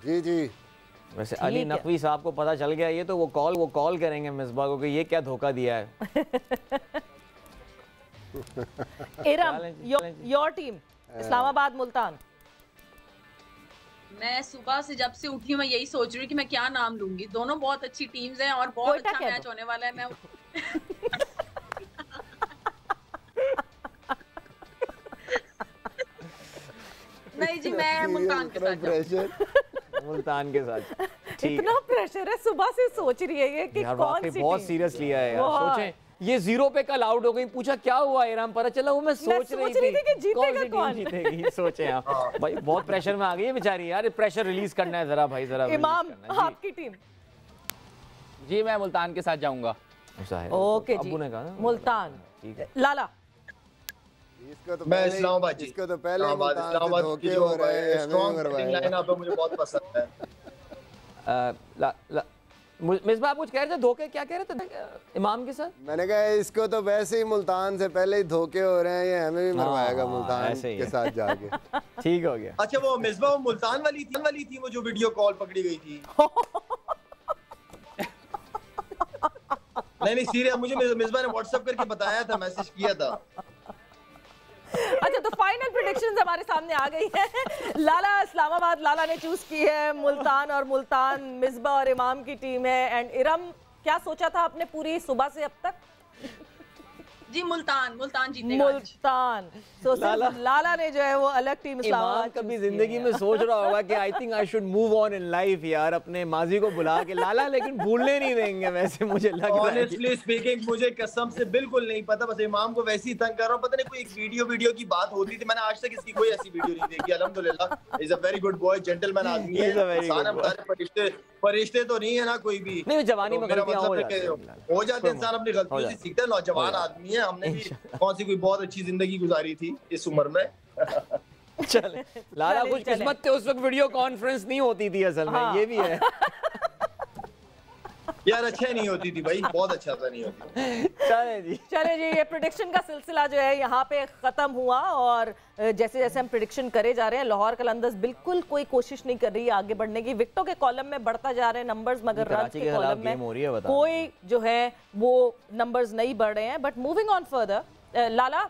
जी वैसे अली नकवी साहब को पता चल गया ये, तो वो कॉल करेंगे मिसबा को कि ये क्या धोखा दिया है। Iram, your team Islamabad Multan. मैं सुबह से जब से उठी हूँ मैं यही सोच रही हूँ कि मैं क्या नाम लूंगी। दोनों बहुत अच्छी टीम्स हैं और बहुत अच्छा मैच होने वाला है। मैं नहीं जी, मैं मुल्तान के साथ जाऊंगी। मुल्तान के साथ। इतना प्रेशर है, सुबह से सोच रही है ये कि कौन सी बहुत सीरियस लिया है यार। सोचें ये 0 पे कल आउट हो गई, पूछा क्या हुआ इराम, पता चला वो मैं सोच रही थी कि जीतेगा कौन जीतेगी। सोचे आप भाई बहुत प्रेशर में आ गई है बेचारी यार, प्रेशर रिलीज करना है जरा भाई, जरा इमाम आपकी टीम। जी मैं मुल्तान के साथ जाऊंगा। ओके जी, मुल्तान। लाला इसको तो मैं इस्लामाबाद, इसको तो पहले इस्लामाबाद धोखे हो रहे हैं, स्ट्रांग बैटिंग लाइनअप है, मुझे बहुत पसंद है। मिसबा आप कुछ कह रहे थे, धोखे क्या कह रहे थे इमाम के साथ? मैंने कहा इसको तो वैसे ही मुल्तान से पहले ही धोखे हो रहे हैं, ये हमें भी मरवाएगा मुल्तान के साथ जाके। ठीक हो गया। अच्छा वो मिसबा वो मुल्तान वाली थी वो जो वीडियो कॉल पकड़ी गई थी। नहीं सीरियस, मुझे मिसबा ने व्हाट्सएप करके बताया था, मैसेज किया था। अच्छा तो फाइनल प्रेडिक्शंस हमारे सामने आ गई है। लाला इस्लामाबाद लाला ने चूज की है, मुल्तान और मुल्तान मिसबा और इमाम की टीम है। एंड इरम क्या सोचा था आपने पूरी सुबह से अब तक? जी मुल्तान जीतेगा। मुल्तान। तो लाला ने जो है वो अलग टीम इस्लामाबाद। कभी जिंदगी में सोच रहा होगा कि I think I should move on in life यार, अपने माजी को बुला के लाला, लेकिन भूलने नहीं देंगे वैसे मुझे लग रहा है। ऑनेस्टली स्पीकिंग मुझे कसम से बिल्कुल नहीं पता, बस इमाम को वैसे ही तंग कर रहा हूं। पता नहीं कोई एक वीडियो की बात होती थी, मैंने आज तक इसकी कोई ऐसी वीडियो नहीं देखी। अल्हम्दुलिल्लाह is a very good boy, gentleman आदमी है। फरिश्ते तो नहीं है ना कोई भी, नहीं जवानी में गलतियां हो जाती है, इंसान अपनी गलतियों से सीखता है। नौजवान आदमी है, हमने भी कौन सी कोई बहुत अच्छी जिंदगी गुजारी थी इस उम्र में। चल लाला कुछ किस्मत थे उस वक्त वीडियो कॉन्फ्रेंस नहीं होती थी असल में, ये भी है यार। अच्छा नहीं होती थी भाई, बहुत अच्छा सा नहीं होती। चले जी ये प्रेडिक्शन का सिलसिला जो है यहाँ पे खत्म हुआ। और जैसे जैसे हम प्रेडिक्शन करे जा रहे हैं, लाहौर कलंदर्स बिल्कुल कोई कोशिश नहीं कर रही है आगे बढ़ने की। विकेटों के कॉलम में बढ़ता जा रहे हैं नंबर्स, मगर रन के कॉलम में कोई जो है वो नंबर्स नहीं बढ़ रहे हैं। बट मूविंग ऑन फर्दर, लाला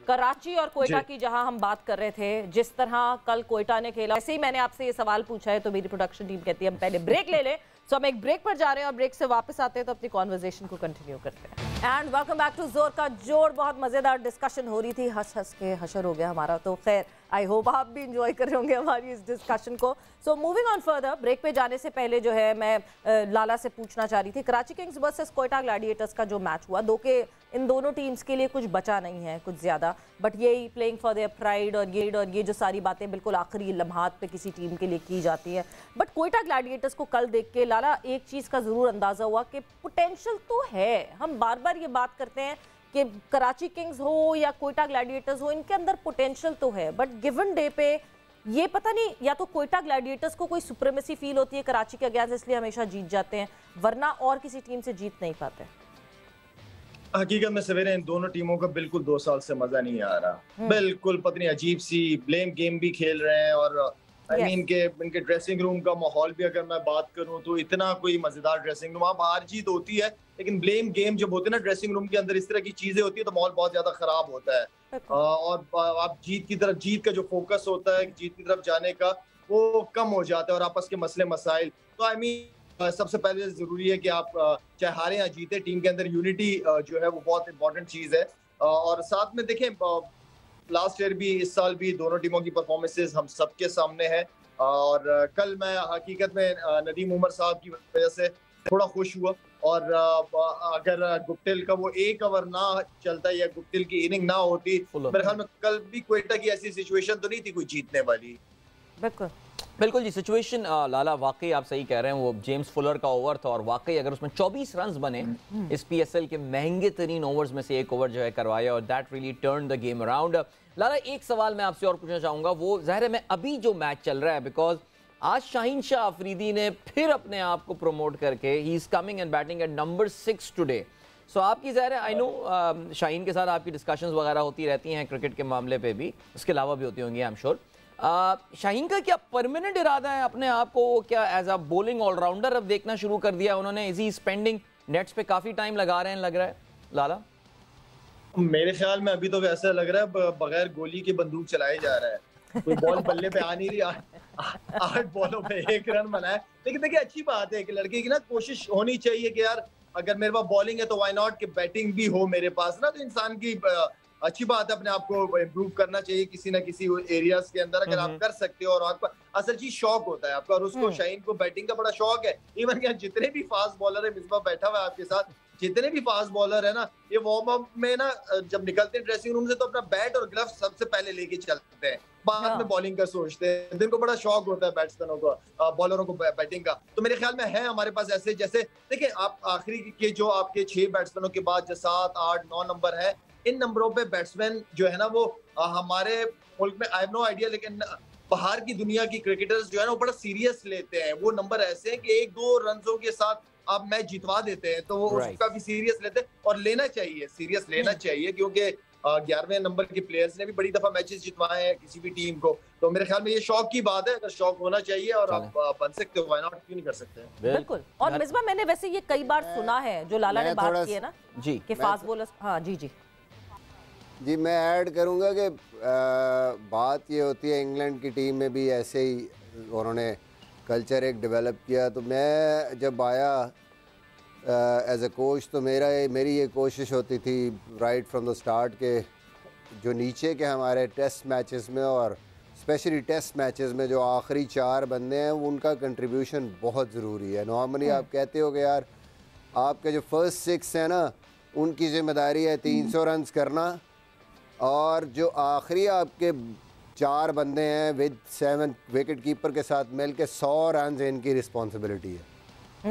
कराची और कोयटा की जहां हम बात कर रहे थे, जिस तरह कल कोयटा ने खेला, ऐसे ही मैंने आपसे ये सवाल पूछा है तो मेरी प्रोडक्शन टीम कहती है हम पहले ब्रेक ले लें। तो हम एक ब्रेक पर जा रहे हैं और ब्रेक से वापस आते हैं तो अपनी कॉन्वर्सेशन को कंटिन्यू करते हैं। एंड वेलकम बैक टू जोर का जोर। बहुत मजेदार डिस्कशन हो रही थी, हंस हंस के हशर हो गया हमारा। तो खैर आई होप आप भी इंजॉय कर रहे होंगे हमारी इस डिस्कशन को। So moving on further, break पे जाने से पहले जो है मैं लाला से पूछना चाह रही थी, Karachi Kings versus Quetta Gladiators का जो मैच हुआ, दो के इन दोनों टीम्स के लिए कुछ बचा नहीं है कुछ ज्यादा, बट यही प्लेइंग फॉर देयर प्राइड और ये जो सारी बातें बिल्कुल आखिरी लम्हात पे किसी टीम के लिए की जाती है। बट कोयटा ग्लैडिएटर्स को कल देख के लाला एक चीज का जरूर अंदाजा हुआ कि पोटेंशियल तो है। हम बार बार ये बात करते हैं कि कराची किंग्स हो या कोयटा ग्लैडिएटर्स हो, इनके अंदर पोटेंशियल तो है, बट गिवन डे पे ये पता नहीं, या तो कोयटा ग्लैडिएटर्स को कोई सुप्रीमेसी फील होती है कराची के अगेंस्ट, इसलिए हमेशा जीत जाते हैं, वरना और किसी टीम से जीत नहीं पाते। हकीकत में सवेरे इन दोनों टीमों का बिल्कुल 2 साल से मजा नहीं आ रहा। बिल्कुल पत्नी अजीब सी ब्लेम गेम भी खेल रहे हैं। और आई मीन के इनके ड्रेसिंग रूम का माहौल भी अगर मैं बात करूं तो इतना कोई मजेदार ड्रेसिंग रूम, आप हार जीत होती है लेकिन ब्लेम गेम जब होते हैं ना ड्रेसिंग रूम के अंदर, इस तरह की चीजें होती है तो माहौल बहुत ज्यादा खराब होता है। और आप जीत का जो फोकस होता है, जीत की तरफ जाने का, वो कम हो जाता है और आपस के मसले मसाइल। तो आई मीन सबसे पहले जरूरी है कि आप चाहे हारे या जीते, टीम के अंदर यूनिटी जो है वो बहुत इंपॉर्टेंट चीज है। और साथ में देखें लास्ट ईयर भी इस साल भी दोनों टीमों की परफॉर्मेंसेस हम सबके सामने है। और कल मैं हकीकत में नदीम उमर साहब की वजह से थोड़ा खुश हुआ। और अगर गुप्टिल का वो एक ओवर ना चलता या गुप्टिल की इनिंग ना होती, मेरे ख्याल में कल भी कोयटा की ऐसी सिचुएशन तो नहीं थी कोई जीतने वाली। बिल्कुल जी, सिचुएशन लाला वाकई आप सही कह रहे हैं, वो जेम्स फुलर का ओवर था और वाकई अगर उसमें 24 रन बने इस पीएसएल के महंगे तरीन ओवर्स में से एक ओवर जो है करवाया और that really turn the game around. Lala एक सवाल मैं आपसे और पूछना चाहूंगा, वो जाहिर है मैं अभी जो मैच चल रहा है, बिकॉज आज शाहीन शाह अफरीदी ने फिर अपने आप को प्रमोट करके he is coming and batting at number 6 today. So आपकी ज़ाहिर है आई नो शाहीन के साथ आपकी डिस्कशंस वगैरह होती रहती हैं क्रिकेट के मामले पे भी, उसके अलावा भी होती होंगी आई एम श्योर। शाहीन का क्या परमानेंट इरादा है अपने आप को क्या एज अ बॉलिंग ऑलराउंडर अब देखना शुरू कर दिया उन्होंने? इज ही स्पेंडिंग नेट्स पे काफी टाइम लगा रहे हैं लग रहा है लाला? मेरे ख्याल में अभी तो ऐसा लग रहा है बगैर गोली के बंदूक चलाए जा रहा है। कोई बॉल बल्ले पे आ नहीं रही, 8 बॉलों पे 1 रन बनाया। लेकिन देखिए अच्छी बात है कि लड़के की ना कोशिश होनी चाहिए कि यार अगर मेरे पास बॉलिंग है तो व्हाई नॉट कि बैटिंग भी हो मेरे पास ना, तो इंसान की अच्छी बात है, अपने आप को इम्प्रूव करना चाहिए किसी ना किसी एरियाज के अंदर अगर आप कर सकते हो और आपका असल चीज शौक होता है आपका, और उसको शाहीन को बैटिंग का बड़ा शौक है। इवन क्या जितने भी फास्ट बॉलर है, मिसबा बैठा हुआ है आपके साथ, जितने भी फास्ट बॉलर है ना, ये वार्म अप में ना जब निकलते हैं ड्रेसिंग रूम से तो अपना बैट और ग्लव सबसे पहले लेके चलते हैं, बाद में बॉलिंग का सोचते हैं। जिनको बड़ा शौक होता है बैट्समैनों को, बॉलरों को बैटिंग का, तो मेरे ख्याल में है हमारे पास ऐसे, जैसे देखिए आप आखिरी के जो आपके 6 बैट्समैनों के बाद जो 7, 8, 9 नंबर है, इन नंबरों पे बैट्समैन जो है ना वो हमारे मुल्क में आई हैव नो आइडिया, लेकिन बाहर की दुनिया की क्रिकेटर्स जो है ना वो बड़ा सीरियस लेते हैं। वो नंबर ऐसे हैं कि 1-2 रनों के साथ आप मैच जितवा देते हैं, तो वो उसका भी सीरियस लेते हैं और लेना चाहिए, सीरियस लेना चाहिए, क्योंकि 11वें नंबर के प्लेयर्स ने भी बड़ी दफा मैचेस जितवाए हैं किसी भी टीम को। तो मेरे ख्याल में ये शौक की बात है, अगर शौक होना चाहिए और आप बन सकते हो, व्हाई नॉट, क्यों नहीं कर सकते हैं। बिल्कुल। और मिसबा मैंने वैसे ये कई बार सुना है जो लाला ने बात की है ना जी कि फास्ट बॉलर्स, हाँ जी जी जी, मैं ऐड करूंगा कि बात ये होती है इंग्लैंड की टीम में भी ऐसे ही उन्होंने कल्चर एक डेवलप किया। तो मैं जब आया एज ए कोच तो मेरी ये कोशिश होती थी राइट फ्रॉम द स्टार्ट के जो नीचे के हमारे टेस्ट मैचेस में और स्पेशली टेस्ट मैचेस में जो आखिरी 4 बंदे हैं उनका कंट्रीब्यूशन बहुत ज़रूरी है। नॉर्मली आप कहते हो कि यार आपके जो फर्स्ट 6 हैं ना उनकी ज़िम्मेदारी है 300 रन्स करना, और जो आखिरी आपके 4 बंदे हैं विद 7 विकेट कीपर के साथ मिल के 100 रन इनकी रिस्पॉन्सिबिलिटी है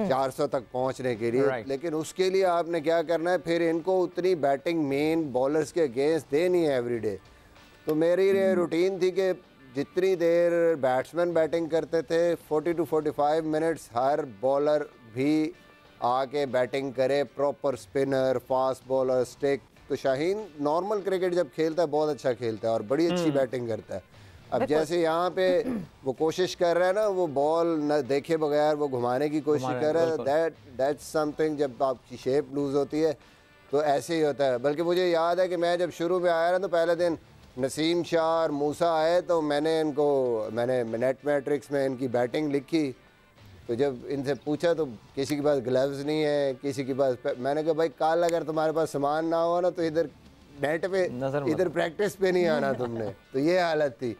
400 तक पहुंचने के लिए। लेकिन उसके लिए आपने क्या करना है, फिर इनको उतनी बैटिंग मेन बॉलर्स के अगेंस्ट देनी है एवरीडे। तो मेरी ये रूटीन थी कि जितनी देर बैट्समैन बैटिंग करते थे 40 to 45 मिनट्स हर बॉलर भी आके बैटिंग करे, proper spinner, fast bowler, stick. तो शाहीन नॉर्मल क्रिकेट जब खेलता है बहुत अच्छा खेलता है और बड़ी अच्छी बैटिंग करता है। अब जैसे यहाँ पे वो कोशिश कर रहा है ना, वो बॉल न देखे बगैर वो घुमाने की कोशिश कर रहा है, दैट्स समथिंग, जब आपकी शेप लूज होती है तो ऐसे ही होता है। बल्कि मुझे याद है कि मैं जब शुरू में आया ना तो पहले दिन नसीम शाह और मूसा आए तो मैंने नेट मैट्रिक्स में इनकी बैटिंग लिखी। तो जब इनसे पूछा तो किसी के पास ग्लव्स नहीं है, किसी के पास, मैंने कहा भाई कल अगर तुम्हारे पास सामान ना हो ना तो इधर नेट पे इधर प्रैक्टिस पे नहीं आना तुमने। तो ये हालत थी।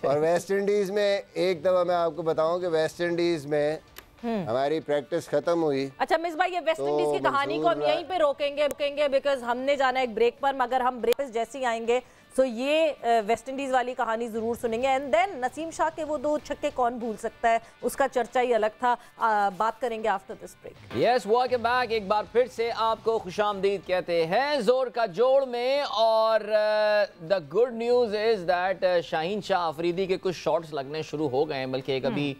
और वेस्ट इंडीज़ में एक दफ़ा मैं आपको बताऊं कि वेस्ट इंडीज़ में हमारी प्रैक्टिस खत्म हुई। अच्छा मिस भाई, ये वेस्ट इंडीज की कहानी को हम यहीं पे रोकेंगे बिकॉज हमने जाना है एक ब्रेक पर, मगर हम ब्रेक पे जैसे ही आएंगे तो ये वेस्ट इंडीज वाली कहानी जरूर सुनेंगे। एंड देन नसीम शाह के वो 2 छक्के कौन भूल सकता है, उसका चर्चा ही अलग था। बात करेंगे after this break. Yes, welcome back. एक बार फिर से आपको खुशामदीद कहते हैं जोर का जोड़ में। और the good news is that Shaheen Shah Afridi के कुछ शॉट्स लगने शुरू हो गए हैं, बल्कि एक अभी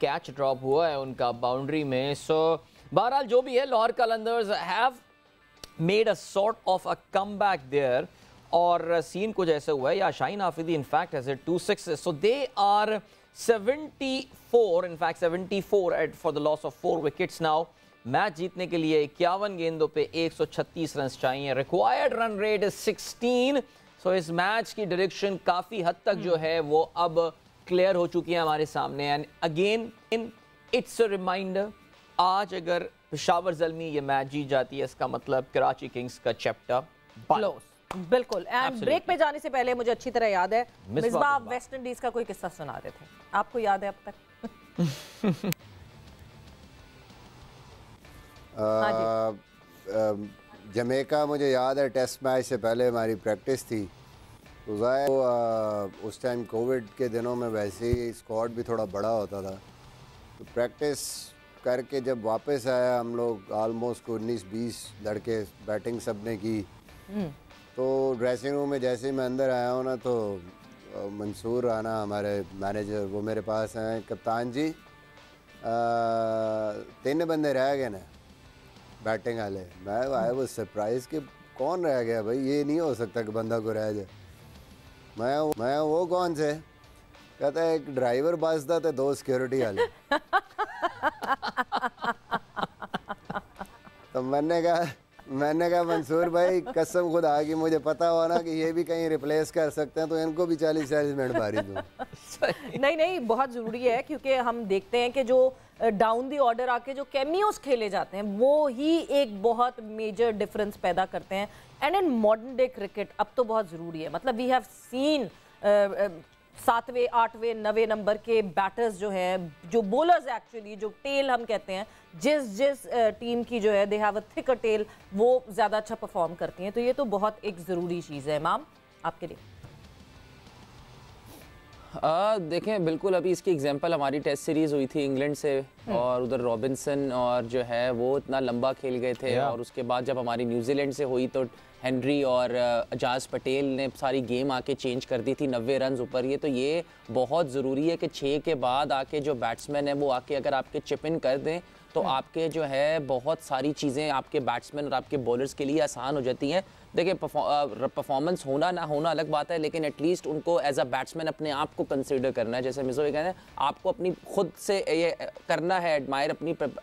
कैच ड्रॉप हुआ है उनका बाउंड्री में। सो बहरहाल जो भी है, Lahore Qalandars have made a sort of a comeback there. और सीन कुछ ऐसा हुआ है, या Shaheen Afridi in fact has hit 2 6, so they are 74 at for the loss of 4 wickets now. Match जीतने के लिए 51 गेंदों पे 136 रन चाहिए, रिक्वायर्ड रन रेट इज 16। सो इस मैच की डायरेक्शन काफी हद तक जो है वो अब क्लियर हो चुकी है हमारे सामने। And again it's a reminder, आज अगर पेशावर ज़ल्मी ये मैच जीत जाती है इसका मतलब कराची किंग्स का चैप्टर क्लोज। बिल्कुल। एंड ब्रेक पे जाने से पहले मुझे अच्छी तरह याद है मिसबा, आप वेस्ट इंडीज का कोई किस्सा सुना रहे थे, आपको याद है अब तक? जमैका मुझे याद है टेस्ट मैच से पहले हमारी प्रैक्टिस थी। तो उस टाइम कोविड के दिनों में वैसे ही स्क्वाड भी थोड़ा बड़ा होता था, तो प्रैक्टिस करके जब वापस आया हम लोग ऑलमोस्ट 19-20 लड़के बैटिंग सब ने की। तो ड्रेसिंग रूम में जैसे ही मैं अंदर आया हूँ ना तो मंसूर राना हमारे मैनेजर वो मेरे पास हैं, कप्तान जी 3 बंदे रह गए ना बैटिंग वाले। मैं आया वो सरप्राइज कि कौन रह गया भाई, ये नहीं हो सकता कि बंदा को रह जाए। मैं वो कौन से, कहता है एक ड्राइवर बस था तो 2 सिक्योरिटी वाले। तो मैंने कहा मैंने कहा मंसूर भाई कसम खुदा की मुझे पता हुआ ना कि ये भी कहीं रिप्लेस कर सकते हैं तो इनको भी 40-40 मिनट मारी दूँ। नहीं नहीं, बहुत ज़रूरी है क्योंकि हम देखते हैं कि जो डाउन दी ऑर्डर आके जो कैमियोस खेले जाते हैं वो ही एक बहुत मेजर डिफरेंस पैदा करते हैं। And in modern day cricket अब तो बहुत ज़रूरी है, मतलब वी हैव सीन 7वें 8वें 9वें नंबर के बैटर्स जो हैं, जो बोलर्स एक्चुअली, जो टेल हम कहते हैं, जिस टीम की जो है they have a thicker tail, वो ज़्यादा अच्छा परफॉर्म करती हैं। तो ये तो बहुत एक ज़रूरी चीज़ है इमाम आपके लिए। देखें बिल्कुल, अभी इसकी एग्जांपल हमारी टेस्ट सीरीज़ हुई थी इंग्लैंड से, और उधर रॉबिन्सन और जो है वो इतना लंबा खेल गए थे, और उसके बाद जब हमारी न्यूजीलैंड से हुई तो हेनरी और अजाज पटेल ने सारी गेम आके चेंज कर दी थी 90 रन ऊपर। ये तो ये बहुत ज़रूरी है कि 6 के बाद आके जो बैट्समैन है वो आके अगर आपके चिप इन कर दें तो आपके जो है बहुत सारी चीज़ें आपके बैट्समैन और आपके बॉलर्स के लिए आसान हो जाती हैं। देखिए परफॉर्मेंस होना ना होना अलग बात है, लेकिन एटलीस्ट उनको एज अ बैट्समैन अपने आप को कंसिडर करना है। जैसे मिसो ये कहते हैं, आपको अपनी खुद से ये करना है एडमायर,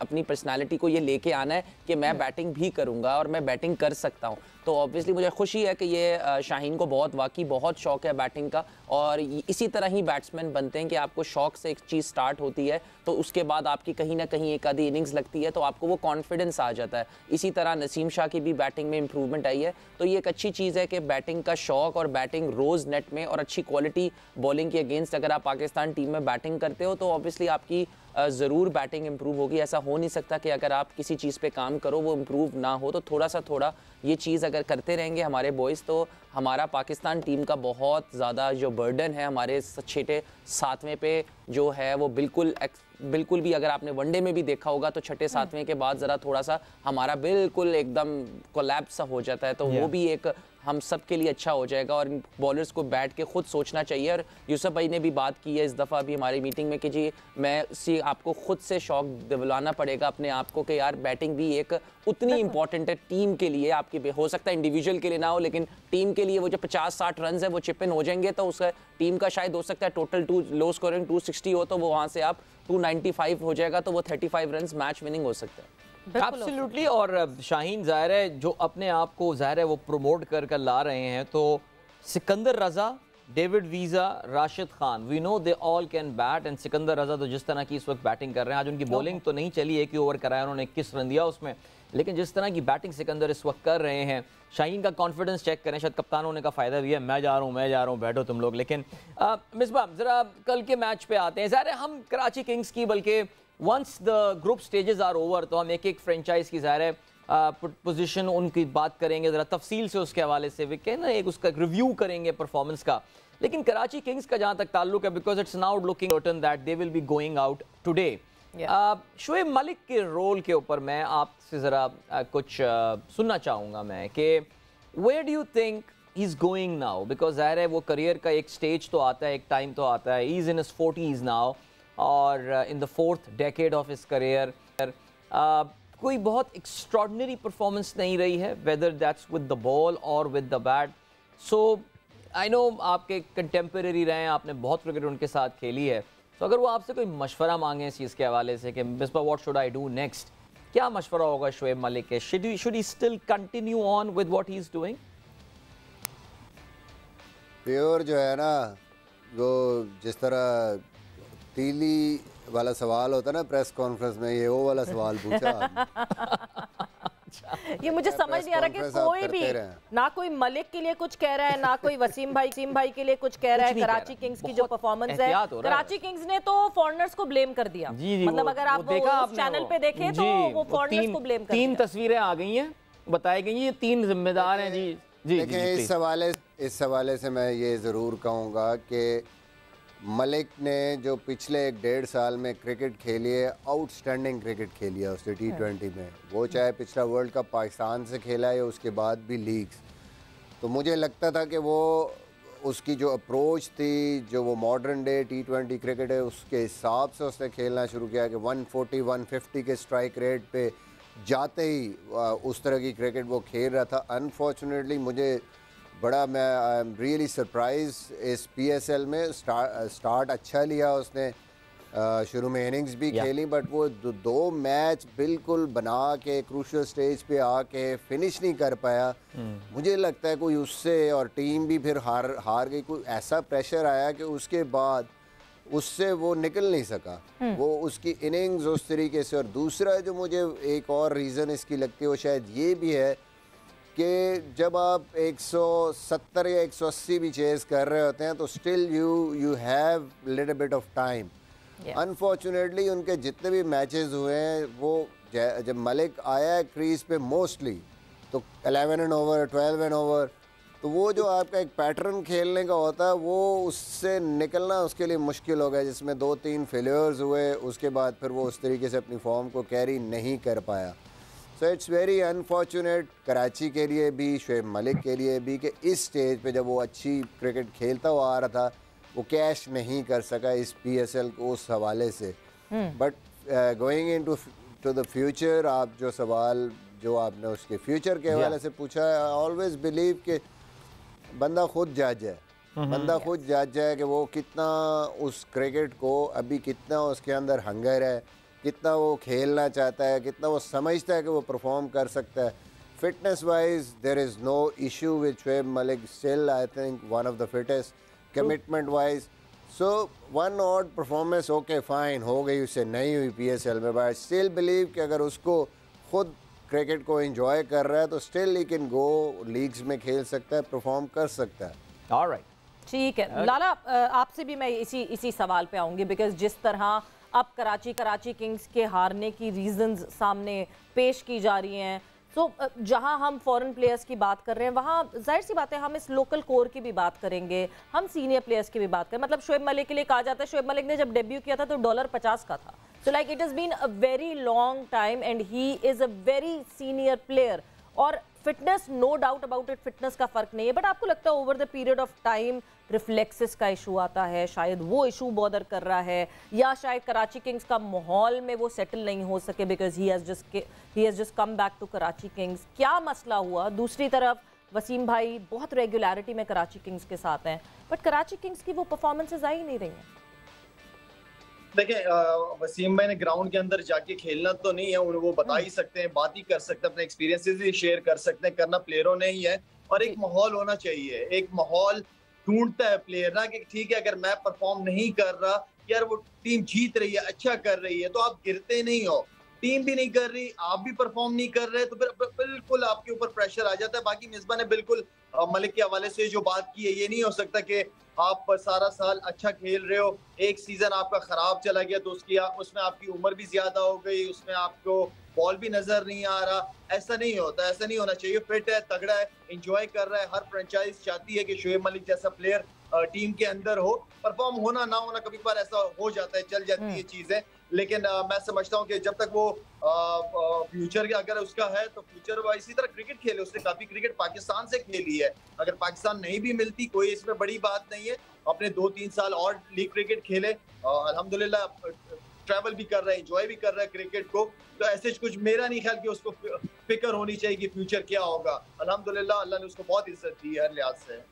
अपनी पर्सनालिटी को ये लेके आना है कि मैं बैटिंग भी करूँगा और मैं बैटिंग कर सकता हूँ। तो ऑब्वियसली मुझे खुशी है कि ये शाहीन को वाकई बहुत शौक है बैटिंग का, और इसी तरह ही बैट्समैन बनते हैं कि आपको शौक से एक चीज़ स्टार्ट होती है तो उसके बाद आपकी कहीं ना कहीं एक आधी इनिंग्स लगती है तो आपको वो कॉन्फिडेंस आ जाता है। इसी तरह नसीम शाह की भी बैटिंग में इंप्रूवमेंट आई है, तो ये एक अच्छी चीज़ है कि बैटिंग का शौक और बैटिंग रोज़ नेट में और अच्छी क्वालिटी बॉलिंग के अगेंस्ट अगर आप पाकिस्तान टीम में बैटिंग करते हो तो ऑब्वियसली आपकी ज़रूर बैटिंग इंप्रूव होगी। ऐसा हो नहीं सकता कि अगर आप किसी चीज़ पे काम करो वो इंप्रूव ना हो। तो थोड़ा ये चीज़ अगर करते रहेंगे हमारे बॉयज़ तो हमारा पाकिस्तान टीम का बहुत ज़्यादा जो बर्डन है हमारे 6ठे 7वें पे जो है वो बिल्कुल भी, अगर आपने वनडे में भी देखा होगा तो 6ठे 7वें के बाद ज़रा थोड़ा सा हमारा बिल्कुल एकदम कोलैप्स सा हो जाता है, तो वो भी एक हम सब के लिए अच्छा हो जाएगा। और बॉलर्स को बैठ के खुद सोचना चाहिए, और यूसुफ भाई ने भी बात की है इस दफ़ा भी हमारी मीटिंग में कि जी आपको खुद से शौक दिलाना पड़ेगा अपने आप को कि यार बैटिंग भी एक उतनी इंपॉर्टेंट है टीम के लिए। आपकी हो सकता है इंडिविजुअल के लिए ना हो, लेकिन टीम के लिए वो जो 50-60 रन है वो चिप इन हो जाएंगे तो उसका टीम का शायद हो सकता है टोटल लो स्कोरिंग 260 हो तो वो वहाँ से आप 295 हो जाएगा, तो वो 35 रन मैच विनिंग हो सकता है। एब्सोल्युटली। और शाहीन ज़ाहिर है जो अपने आप को ज़ाहिर है वो प्रमोट कर ला रहे हैं, तो Sikandar Raza, David Wiese, Rashid Khan, we know they all can bat. And Sikandar Raza तो जिस तरह की इस वक्त बैटिंग कर रहे हैं, आज उनकी बॉलिंग तो नहीं चली, एक ही ओवर कराया उन्होंने 21 रन दिया उसमें, लेकिन जिस तरह की बैटिंग सिकंदर इस वक्त कर रहे हैं, शाहीन का कॉन्फिडेंस चेक करें। शायद कप्तान होने का फ़ायदा भी है, मैं जा रहा हूँ बैठो तुम लोग। लेकिन मिसबाह ज़रा कल के मैच पे आते हैं। ज़ाहिर है हम कराची किंग्स की, बल्कि once the group stages are over तो हम एक फ्रेंचाइज की ज़ाहिर है पोजीशन उनकी बात करेंगे ज़रा तफसील से, उसके हवाले से भी कहना एक उसका रिव्यू करेंगे परफॉर्मेंस का। लेकिन कराची किंग्स का जहाँ तक ताल्लुक है, because it's now looking certain that they will be going out today. Shoaib Malik के रोल के ऊपर मैं आपसे ज़रा कुछ सुनना चाहूँगा मैं कि where do you think he is going now, because ज़ाहिर है वो करियर का एक स्टेज तो आता है, एक टाइम तो आता है, he is in his 40s now और in the 4th decade of his career. कोई बहुत एक्स्ट्रॉर्डिनरी परफॉर्मेंस नहीं रही है, whether that's with the ball और with the bat. So I know आपके कंटेम्परेरी रहे हैं, आपने बहुत क्रिकेट उनके साथ खेली है, तो अगर वो आपसे कोई मशवरा मांगे इस चीज़ के हवाले से कि Misbah what should I do next, क्या मशवरा होगा शोएब मलिक के? Should he still continue on with what he is doing? Pure जो है ना, वो जिस तरह तीली वाला सवाल होता है ना प्रेस कॉन्फ्रेंस में, ये वो वाला सवाल पूछा। ये मुझे समझ नहीं आ रहा कि कोई भी ना कोई मलिक के लिए कुछ कह रहा है, ना कोई वसीम भाई के लिए कुछ कह रहा है। कराची किंग्स की जो परफॉर्मेंस है, कराची किंग्स ने तो फॉरेनर्स को ब्लेम कर दिया। मतलब अगर आप चैनल पे देखें तो वो फॉरेनर्स को ब्लेम कर दिया। 3 तस्वीरें आ गई हैं, बताई गई, ये 3 जिम्मेदार हैं। जी जी देखिए, इस हवाले से मैं ये ज़रूर कहूँगा कि मलिक ने जो पिछले 1.5 साल में क्रिकेट खेली है, आउटस्टैंडिंग क्रिकेट खेली है उसने T20 में, वो चाहे पिछला वर्ल्ड कप पाकिस्तान से खेला है या उसके बाद भी लीग्स। तो मुझे लगता था कि वो उसकी जो अप्रोच थी, जो वो मॉडर्न डे T20 क्रिकेट है उसके हिसाब से उसने खेलना शुरू किया कि 140-150 के स्ट्राइक रेट पे जाते ही उस तरह की क्रिकेट वो खेल रहा था। अनफॉर्चुनेटली मुझे मैं आई एम रियली सरप्राइज इस PSL में स्टार्ट अच्छा लिया उसने, शुरू में इनिंग्स भी खेली, बट वो दो मैच बिल्कुल बना के क्रूशियल स्टेज पे आके फिनिश नहीं कर पाया। मुझे लगता है कोई उससे, और टीम भी फिर हार गई, कोई ऐसा प्रेशर आया कि उसके बाद उससे वो निकल नहीं सका, वो उसकी इनिंग्स उस तरीके से। और दूसरा जो मुझे एक और रीज़न इसकी लगती है वो शायद ये भी है कि जब आप 170 या 180 भी चेस कर रहे होते हैं तो still you have little bit of time. Unfortunately उनके जितने भी मैचेस हुए हैं वो जब मलिक आया है क्रीज पे मोस्टली तो 11 एंड ओवर 12 एंड ओवर, तो वो जो आपका एक पैटर्न खेलने का होता है वो उससे निकलना उसके लिए मुश्किल हो गया, जिसमें 2-3 फेलियर्स हुए। उसके बाद फिर वो उस तरीके से अपनी फॉर्म को कैरी नहीं कर पाया। So it's very unfortunate Karachi के लिए भी, शुएब मलिक के लिए भी, कि इस स्टेज पे जब वो अच्छी क्रिकेट खेलता हुआ आ रहा था वो कैश नहीं कर सका इस PSL को उस हवाले से। But going into the future, आप जो सवाल जो आपने उसके फ्यूचर के हवाले से पूछा है, आई ऑलवेज बिलीव कि बंदा खुद जज है, बंदा खुद जज है कि वो कितना उस क्रिकेट को अभी कितना उसके अंदर हंगर है, कितना वो खेलना चाहता है, कितना वो समझता है कि वो परफॉर्म कर सकता है। Fitness wise there is no issue with Shoaib Malik, still I think one of the fittest. Commitment wise so one odd performance okay fine हो गई, उससे नहीं हुई PSL में, बट स्टिल बिलीव कि अगर उसको खुद क्रिकेट को एंजॉय कर रहा है तो still he can go leagues में खेल सकता है, परफॉर्म कर सकता है। ऑलराइट, ठीक है लाला, आपसे भी मैं इसी सवाल पे आऊंगी, बिकॉज जिस तरह अब कराची किंग्स के हारने की रीजंस सामने पेश की जा रही हैं, तो जहां हम फॉरेन प्लेयर्स की बात कर रहे हैं वहां जाहिर सी बात है हम इस लोकल कोर की भी बात करेंगे, हम सीनियर प्लेयर्स की भी बात करें। मतलब शुएब मलिक के लिए कहा जाता है, शुएब मलिक ने जब डेब्यू किया था तो $50 का था। So like it has been a very long time and he is a very senior player और fitness no doubt about it, fitness का फर्क नहीं है, बट आपको लगता है over the period of time reflexes का इशू आता है, शायद वो इशू बॉदर कर रहा है, या शायद कराची किंग्स का माहौल में वो सेटल नहीं हो सके because he has just come back to Karachi Kings, क्या मसला हुआ? दूसरी तरफ वसीम भाई बहुत रेगुलरिटी में कराची किंग्स के साथ हैं, बट कराची किंग्स की वो परफॉर्मेंसेज आ ही नहीं रही हैं। देखिए वसीम भाई ने ग्राउंड के अंदर जाके खेलना तो नहीं है, वो बता ही सकते हैं, बात ही कर सकते हैं, अपने एक्सपीरियंसेस भी शेयर कर सकते हैं, करना प्लेयरों ने ही है। और एक माहौल होना चाहिए, एक माहौल ढूंढता है प्लेयर ना, कि ठीक है अगर मैं परफॉर्म नहीं कर रहा, यार वो टीम जीत रही है, अच्छा कर रही है, तो आप गिरते नहीं हो, टीम भी नहीं कर रही, आप भी परफॉर्म नहीं कर रहे, तो फिर बिल्कुल आपके ऊपर प्रेशर आ जाता है। बाकी मिसबा ने बिल्कुल मलिक के हवाले से जो बात की है, ये नहीं हो सकता कि आप सारा साल अच्छा खेल रहे हो, एक सीजन आपका खराब चला गया तो उसमें आपकी उम्र भी ज्यादा हो गई, उसमें आपको बॉल भी नजर नहीं आ रहा। ऐसा नहीं होता, ऐसा नहीं होना चाहिए। फिट है, तगड़ा है, एंजॉय कर रहा है। हर फ्रेंचाइज चाहती है कि शुएब मलिक जैसा प्लेयर टीम के अंदर हो। परफॉर्म होना ना होना कभी बार ऐसा हो जाता है, चल जाती है चीजें, लेकिन मैं समझता हूँ कि जब तक वो फ्यूचर अगर उसका है तो फ्यूचर वो इसी तरह क्रिकेट खेले। उसने काफी क्रिकेट पाकिस्तान से खेली है, अगर पाकिस्तान नहीं भी मिलती कोई इसमें बड़ी बात नहीं है। अपने 2-3 साल और लीग क्रिकेट खेले, अल्हम्दुलिल्लाह ट्रैवल भी कर रहा है, एंजॉय भी कर रहा है क्रिकेट को, तो ऐसे कुछ मेरा नहीं ख्याल कि उसको फिक्र होनी चाहिए कि फ्यूचर क्या होगा। अल्हम्दुलिल्लाह अल्लाह ने उसको बहुत इज्जत दी है हर लिहाज से।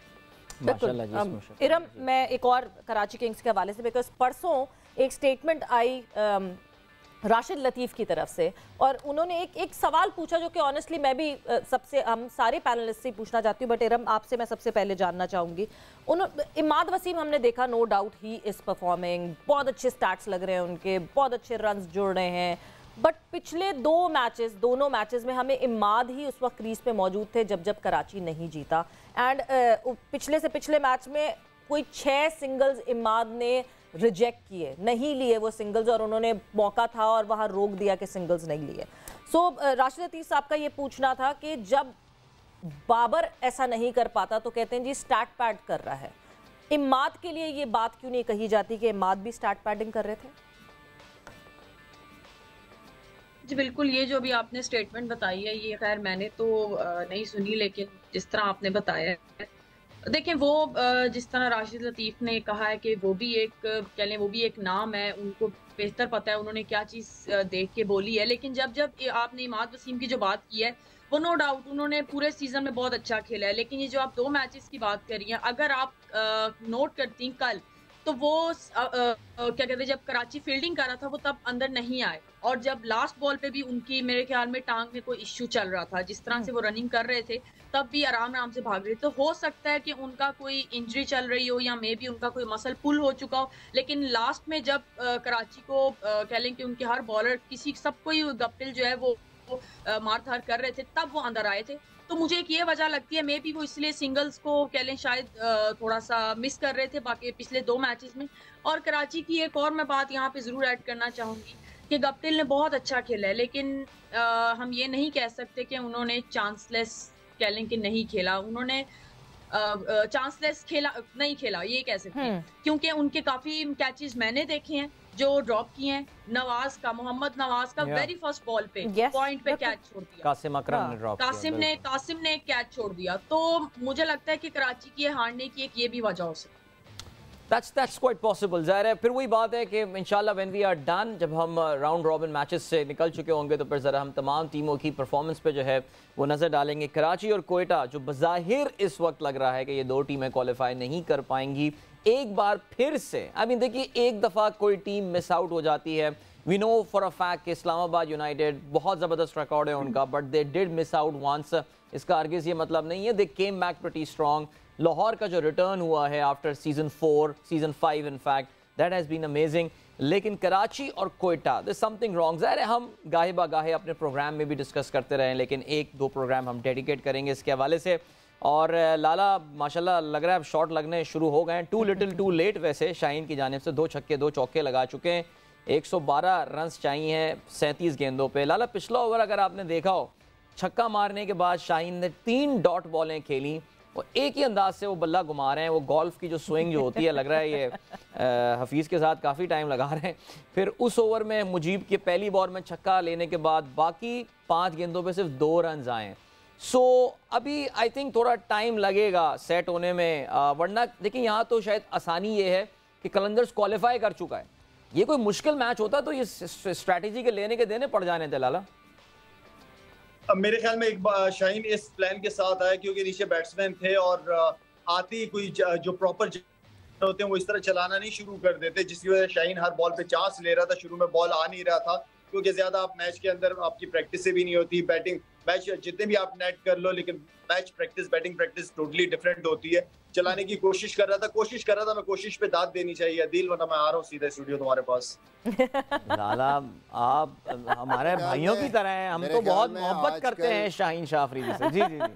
इरम, मैं एक और कराची किंग्स के हवाले से, बिकॉज परसों एक स्टेटमेंट आई राशिद लतीफ़ की तरफ से, और उन्होंने एक सवाल पूछा जो कि ऑनेस्टली मैं भी हम सारे पैनलिस्ट से पूछना चाहती हूँ, बट इरम आपसे मैं सबसे पहले जानना चाहूँगी। इमाद वसीम हमने देखा, no doubt he is performing, बहुत अच्छे स्टैट्स लग रहे हैं उनके, बहुत अच्छे रन्स जुड़ रहे हैं, बट पिछले दोनों मैचेस में हमें इमाद ही उस वक्त क्रीज पे मौजूद थे जब कराची नहीं जीता। एंड पिछले से पिछले मैच में कोई 6 सिंगल्स इमाद ने रिजेक्ट किए, नहीं लिए वो सिंगल्स, और उन्होंने मौका था और वहाँ रोक दिया कि सिंगल्स नहीं लिए। सो राशिद लतीफ़ साहब का ये पूछना था कि जब बाबर ऐसा नहीं कर पाता तो कहते हैं जी स्टार्ट पैड कर रहा है, इमाद के लिए ये बात क्यों नहीं कही जाती कि इमाद भी स्टार्ट पैडिंग कर रहे थे? जी बिल्कुल, ये जो भी आपने स्टेटमेंट बताई है ये खैर मैंने तो नहीं सुनी, लेकिन जिस तरह आपने बताया है, देखें वो जिस तरह राशिद लतीफ़ ने कहा है कि वो भी एक नाम है, उनको बेहतर पता है उन्होंने क्या चीज़ देख के बोली है। लेकिन जब आपने इमाद वसीम की जो बात की है वो नो डाउट उन्होंने पूरे सीजन में बहुत अच्छा खेला है, लेकिन ये जो आप 2 मैचेस की बात कर रही हैं, अगर आप नोट करती कल तो वो क्या कहते हैं, जब कराची फील्डिंग कर रहा था वो तब अंदर नहीं आए, और जब लास्ट बॉल पे भी उनकी मेरे ख्याल में टांग में कोई इश्यू चल रहा था, जिस तरह से वो रनिंग कर रहे थे तब भी आराम आराम से भाग रहे थे। तो हो सकता है कि उनका कोई इंजरी चल रही हो या मे बी उनका कोई मसल पुल हो चुका हो, लेकिन लास्ट में जब कराची को कह लें कि उनके हर बॉलर किसी सबको ही गप्टिल जो है वो मार धार कर रहे थे, तब वो अंदर आए थे। तो मुझे एक ये वजह लगती है, मे बी वो इसलिए सिंगल्स को कह लें शायद थोड़ा सा मिस कर रहे थे बाकी पिछले 2 मैचेस में। और कराची की एक और मैं बात यहाँ पे जरूर ऐड करना चाहूंगी कि गप्टिल ने बहुत अच्छा खेला है, लेकिन हम ये नहीं कह सकते कि उन्होंने चांसलेस कह लें कि नहीं खेला। उन्होंने चांसलेस नहीं खेला ये कह सकते हैं, क्योंकि उनके काफी कैचेस मैंने देखे हैं जो ड्रॉप किए हैं। नवाज का, मोहम्मद नवाज का वेरी फर्स्ट बॉल पे पॉइंट पे कैच छोड़ दिया, कासिम अकरम ने ड्रॉप किया, कासिम ने एक कैच छोड़ दिया। तो मुझे लगता है कि कराची की हारने की एक ये भी वजह हो सकती है। That's quite possible। ज़ाहिर है फिर वही बात है कि इंशाल्लाह when we are done, जब हम राउंड रॉबिन मैचेस से निकल चुके होंगे तो फिर ज़रा हम तमाम टीमों की परफॉर्मेंस पे जो है वो नज़र डालेंगे। कराची और कोयटा जो बज़ाहिर इस वक्त लग रहा है कि ये 2 टीमें क्वालिफाई नहीं कर पाएंगी, एक बार फिर से देखिए एक दफ़ा कोई टीम मिस आउट हो जाती है। We know for a fact कि इस्लामाबाद यूनाइटेड बहुत ज़बरदस्त रिकॉर्ड है उनका, but they did miss out once. इसका हरगिज़ ये मतलब नहीं है, they came back pretty strong. Lahore का जो रिटर्न हुआ है after season 4, season 5 in fact, that has been amazing. लेकिन कराची और कोयटा देयर समथिंग रॉन्ग। ज़ाहिर है हम गाहे बागाहे अपने प्रोग्राम में भी डिस्कस करते रहे, लेकिन 1-2 प्रोग्राम हम डेडिकेट करेंगे इसके हवाले से। और लाला माशाल्लाह लग रहा है अब शॉट लगने शुरू हो गए हैं, टू लिटिल टू लेट। वैसे शाहीन की जानिब से 2 छक्के 2 चौके लगा चुके हैं, 112 रन चाहिए हैं 37 गेंदों पे। लाला पिछला ओवर अगर आपने देखा हो, छक्का मारने के बाद शाहीन ने 3 डॉट बॉलें खेली और एक ही अंदाज से वो बल्ला घुमा रहे हैं। वो गोल्फ की जो स्विंग जो होती है, लग रहा है ये हफीज़ के साथ काफ़ी टाइम लगा रहे हैं। फिर उस ओवर में मुजीब के पहली बॉल में छक्का लेने के बाद बाकी 5 गेंदों पे सिर्फ 2 रन आए। सो अभी आई थिंक थोड़ा टाइम लगेगा सेट होने में, वरना देखिए यहाँ तो शायद आसानी ये है कि कलंदर्स क्वालिफाई कर चुका है। ये कोई मुश्किल मैच होता तो ये स्ट्रैटेजी के लेने के देने पड़ जाने थे लाला। अब मेरे ख्याल में एक बार शाहीन इस प्लान के साथ आया क्योंकि नीचे बैट्समैन थे और आते ही कोई जो प्रॉपर होते हैं वो इस तरह चलाना नहीं शुरू कर देते, जिसकी वजह से शाहीन हर बॉल पे चांस ले रहा था। शुरू में बॉल आ नहीं रहा था क्योंकि ज्यादा आप मैच के अंदर आपकी प्रैक्टिस से भी नहीं होती। बैटिंग मैच जितने भी आप नेट कर लो, लेकिन match practice batting practice totally different होती है। चलाने की कोशिश कर रहा था, मैं कोशिश पे दाद देनी चाहिए अदील, वरना मैं आ रहा हूँ सीधा स्टूडियो तुम्हारे पास। लाला आप हमारे भाइयों की तरह हैं, हम तो बहुत मोहब्बत करते हैं शाहीन शाह अफरीदी से। जी जी जी।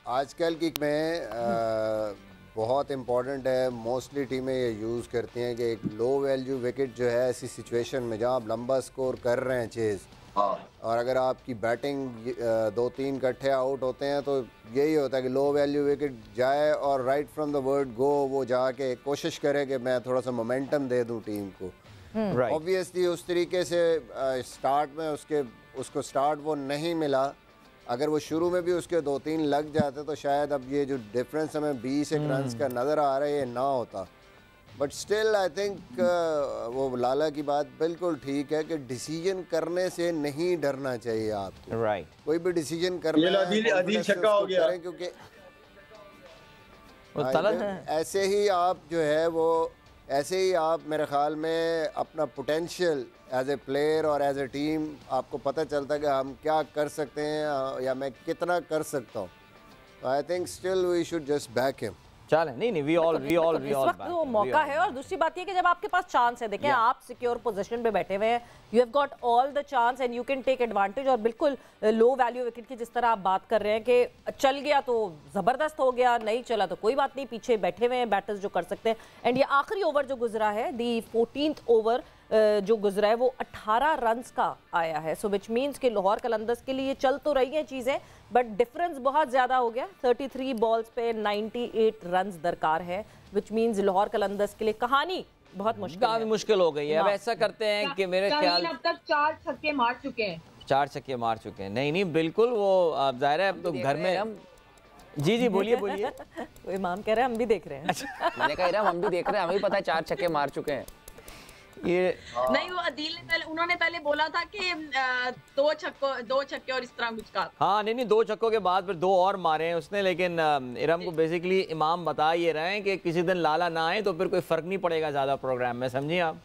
आजकल की में बहुत इम्पॉर्टेंट है, मोस्टली टीमें ये यूज़ करती हैं कि एक लो वैल्यू विकेट जो है ऐसी सिचुएशन में जहाँ आप लंबा स्कोर कर रहे हैं चेज़, और अगर आपकी बैटिंग 2-3 इकट्ठे आउट होते हैं तो यही होता है कि लो वैल्यू विकेट जाए और right from the word go वो जाके कोशिश करे कि मैं थोड़ा सा मोमेंटम दे दूं टीम को। ऑब्वियसली उस तरीके से स्टार्ट में उसको स्टार्ट वो नहीं मिला। अगर वो शुरू में भी उसके 2-3 लग जाते तो शायद अब ये जो डिफरेंस हमें 20 रन का नज़र आ रहा है ये ना होता। बट स्टिल आई थिंक वो लाला की बात बिल्कुल ठीक है कि डिसीजन करने से नहीं डरना चाहिए आपको। राइट, कोई भी डिसीजन करना अदील छक्का हो गया, क्योंकि ऐसे ही आप जो है वो ऐसे ही आप मेरे ख्याल में अपना पोटेंशियल एज ए प्लेयर और एज ए टीम आपको पता चलता है कि हम क्या कर सकते हैं या मैं कितना कर सकता हूँ। तो I think still we should just back him. चले नहीं वी ऑल इस वक्त वो मौका है। और दूसरी बात ये कि जब आपके पास चांस है, देखें आप सिक्योर पोजीशन पे बैठे हुए हैं, you have got all the chance and you can take advantage. और बिल्कुल लो वैल्यू विकेट की जिस तरह आप बात कर रहे हैं कि चल गया तो जबरदस्त हो गया, नहीं चला तो कोई बात नहीं, पीछे बैठे हुए हैं बैटर्स जो कर सकते हैं। एंड ये आखिरी ओवर जो गुजरा है, दी 14th ओवर जो गुजरा है वो 18 रन्स का आया है। सो विच मीन्स कि लाहौर कलंदर्स के लिए चल तो रही हैं चीज़ें, बट डिफरेंस बहुत ज़्यादा हो गया। 33 बॉल्स पे 98 रन्स दरकार है, विच मीन्स लाहौर कलंदर्स के लिए कहानी बहुत मुश्किल हो गई है। अब ऐसा करते हैं कि मेरे ख्याल अब तक 4 छक्के मार चुके हैं, 4 छक्के मार चुके हैं। नहीं बिल्कुल, वो जाहिर है अब तो घर में हम जी बोलिए इमाम कह रहे हैं हम भी देख रहे हैं। मैंने कहा हम भी देख रहे हैं, हमें भी पता है 4 छक्के मार चुके हैं। ये नहीं, वो अदील ने उन्होंने पहले बोला था कि 2 छक्के और इस तरह कुछ कहा। हाँ नहीं 2 छक्कों के बाद फिर 2 और मारे हैं उसने, लेकिन इरम को बेसिकली इमाम बता ये रहे हैं कि किसी दिन लाला ना आए तो फिर कोई फर्क नहीं पड़ेगा ज्यादा प्रोग्राम में, समझिए आप।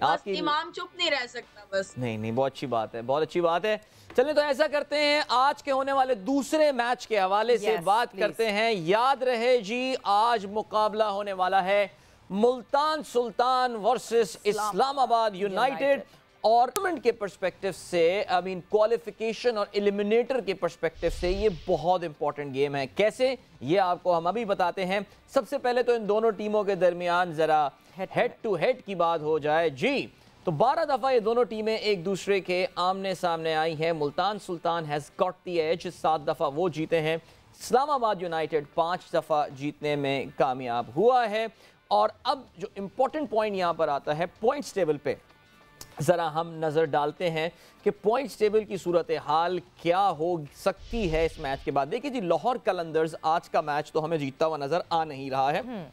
बस इमाम चुप नहीं रह सकता बस। नहीं बहुत अच्छी बात है, बहुत अच्छी बात है। चलिए तो ऐसा करते हैं, आज के होने वाले दूसरे मैच के हवाले से बात करते हैं। याद रहे जी, आज मुकाबला होने वाला है मुल्तान सुल्तान वर्सेस इस्लामाबाद यूनाइटेड। और टूर्नामेंट के पर्सपेक्टिव से, आई मीन क्वालिफिकेशन और एलिमिनेटर के पर्सपेक्टिव से ये बहुत इंपॉर्टेंट गेम है। कैसे, ये आपको हम अभी बताते हैं। सबसे पहले तो इन दोनों टीमों के दरमियान जरा हेड टू हेड की बात हो जाए जी, तो 12 दफा ये दोनों टीमें एक दूसरे के आमने सामने आई हैं। Multan Sultan has got the age, 7 दफा वो जीते हैं। इस्लामाबाद यूनाइटेड 5 दफा जीतने में कामयाब हुआ है। और अब जो इंपॉर्टेंट पॉइंट यहां पर आता है, पॉइंट्स टेबल पे जरा हम नजर डालते हैं कि पॉइंट्स टेबल की सूरत हाल क्या हो सकती है इस मैच के बाद। देखिए जी, लाहौर कलंदर्स आज का मैच तो हमें जीतता हुआ नजर आ नहीं रहा है।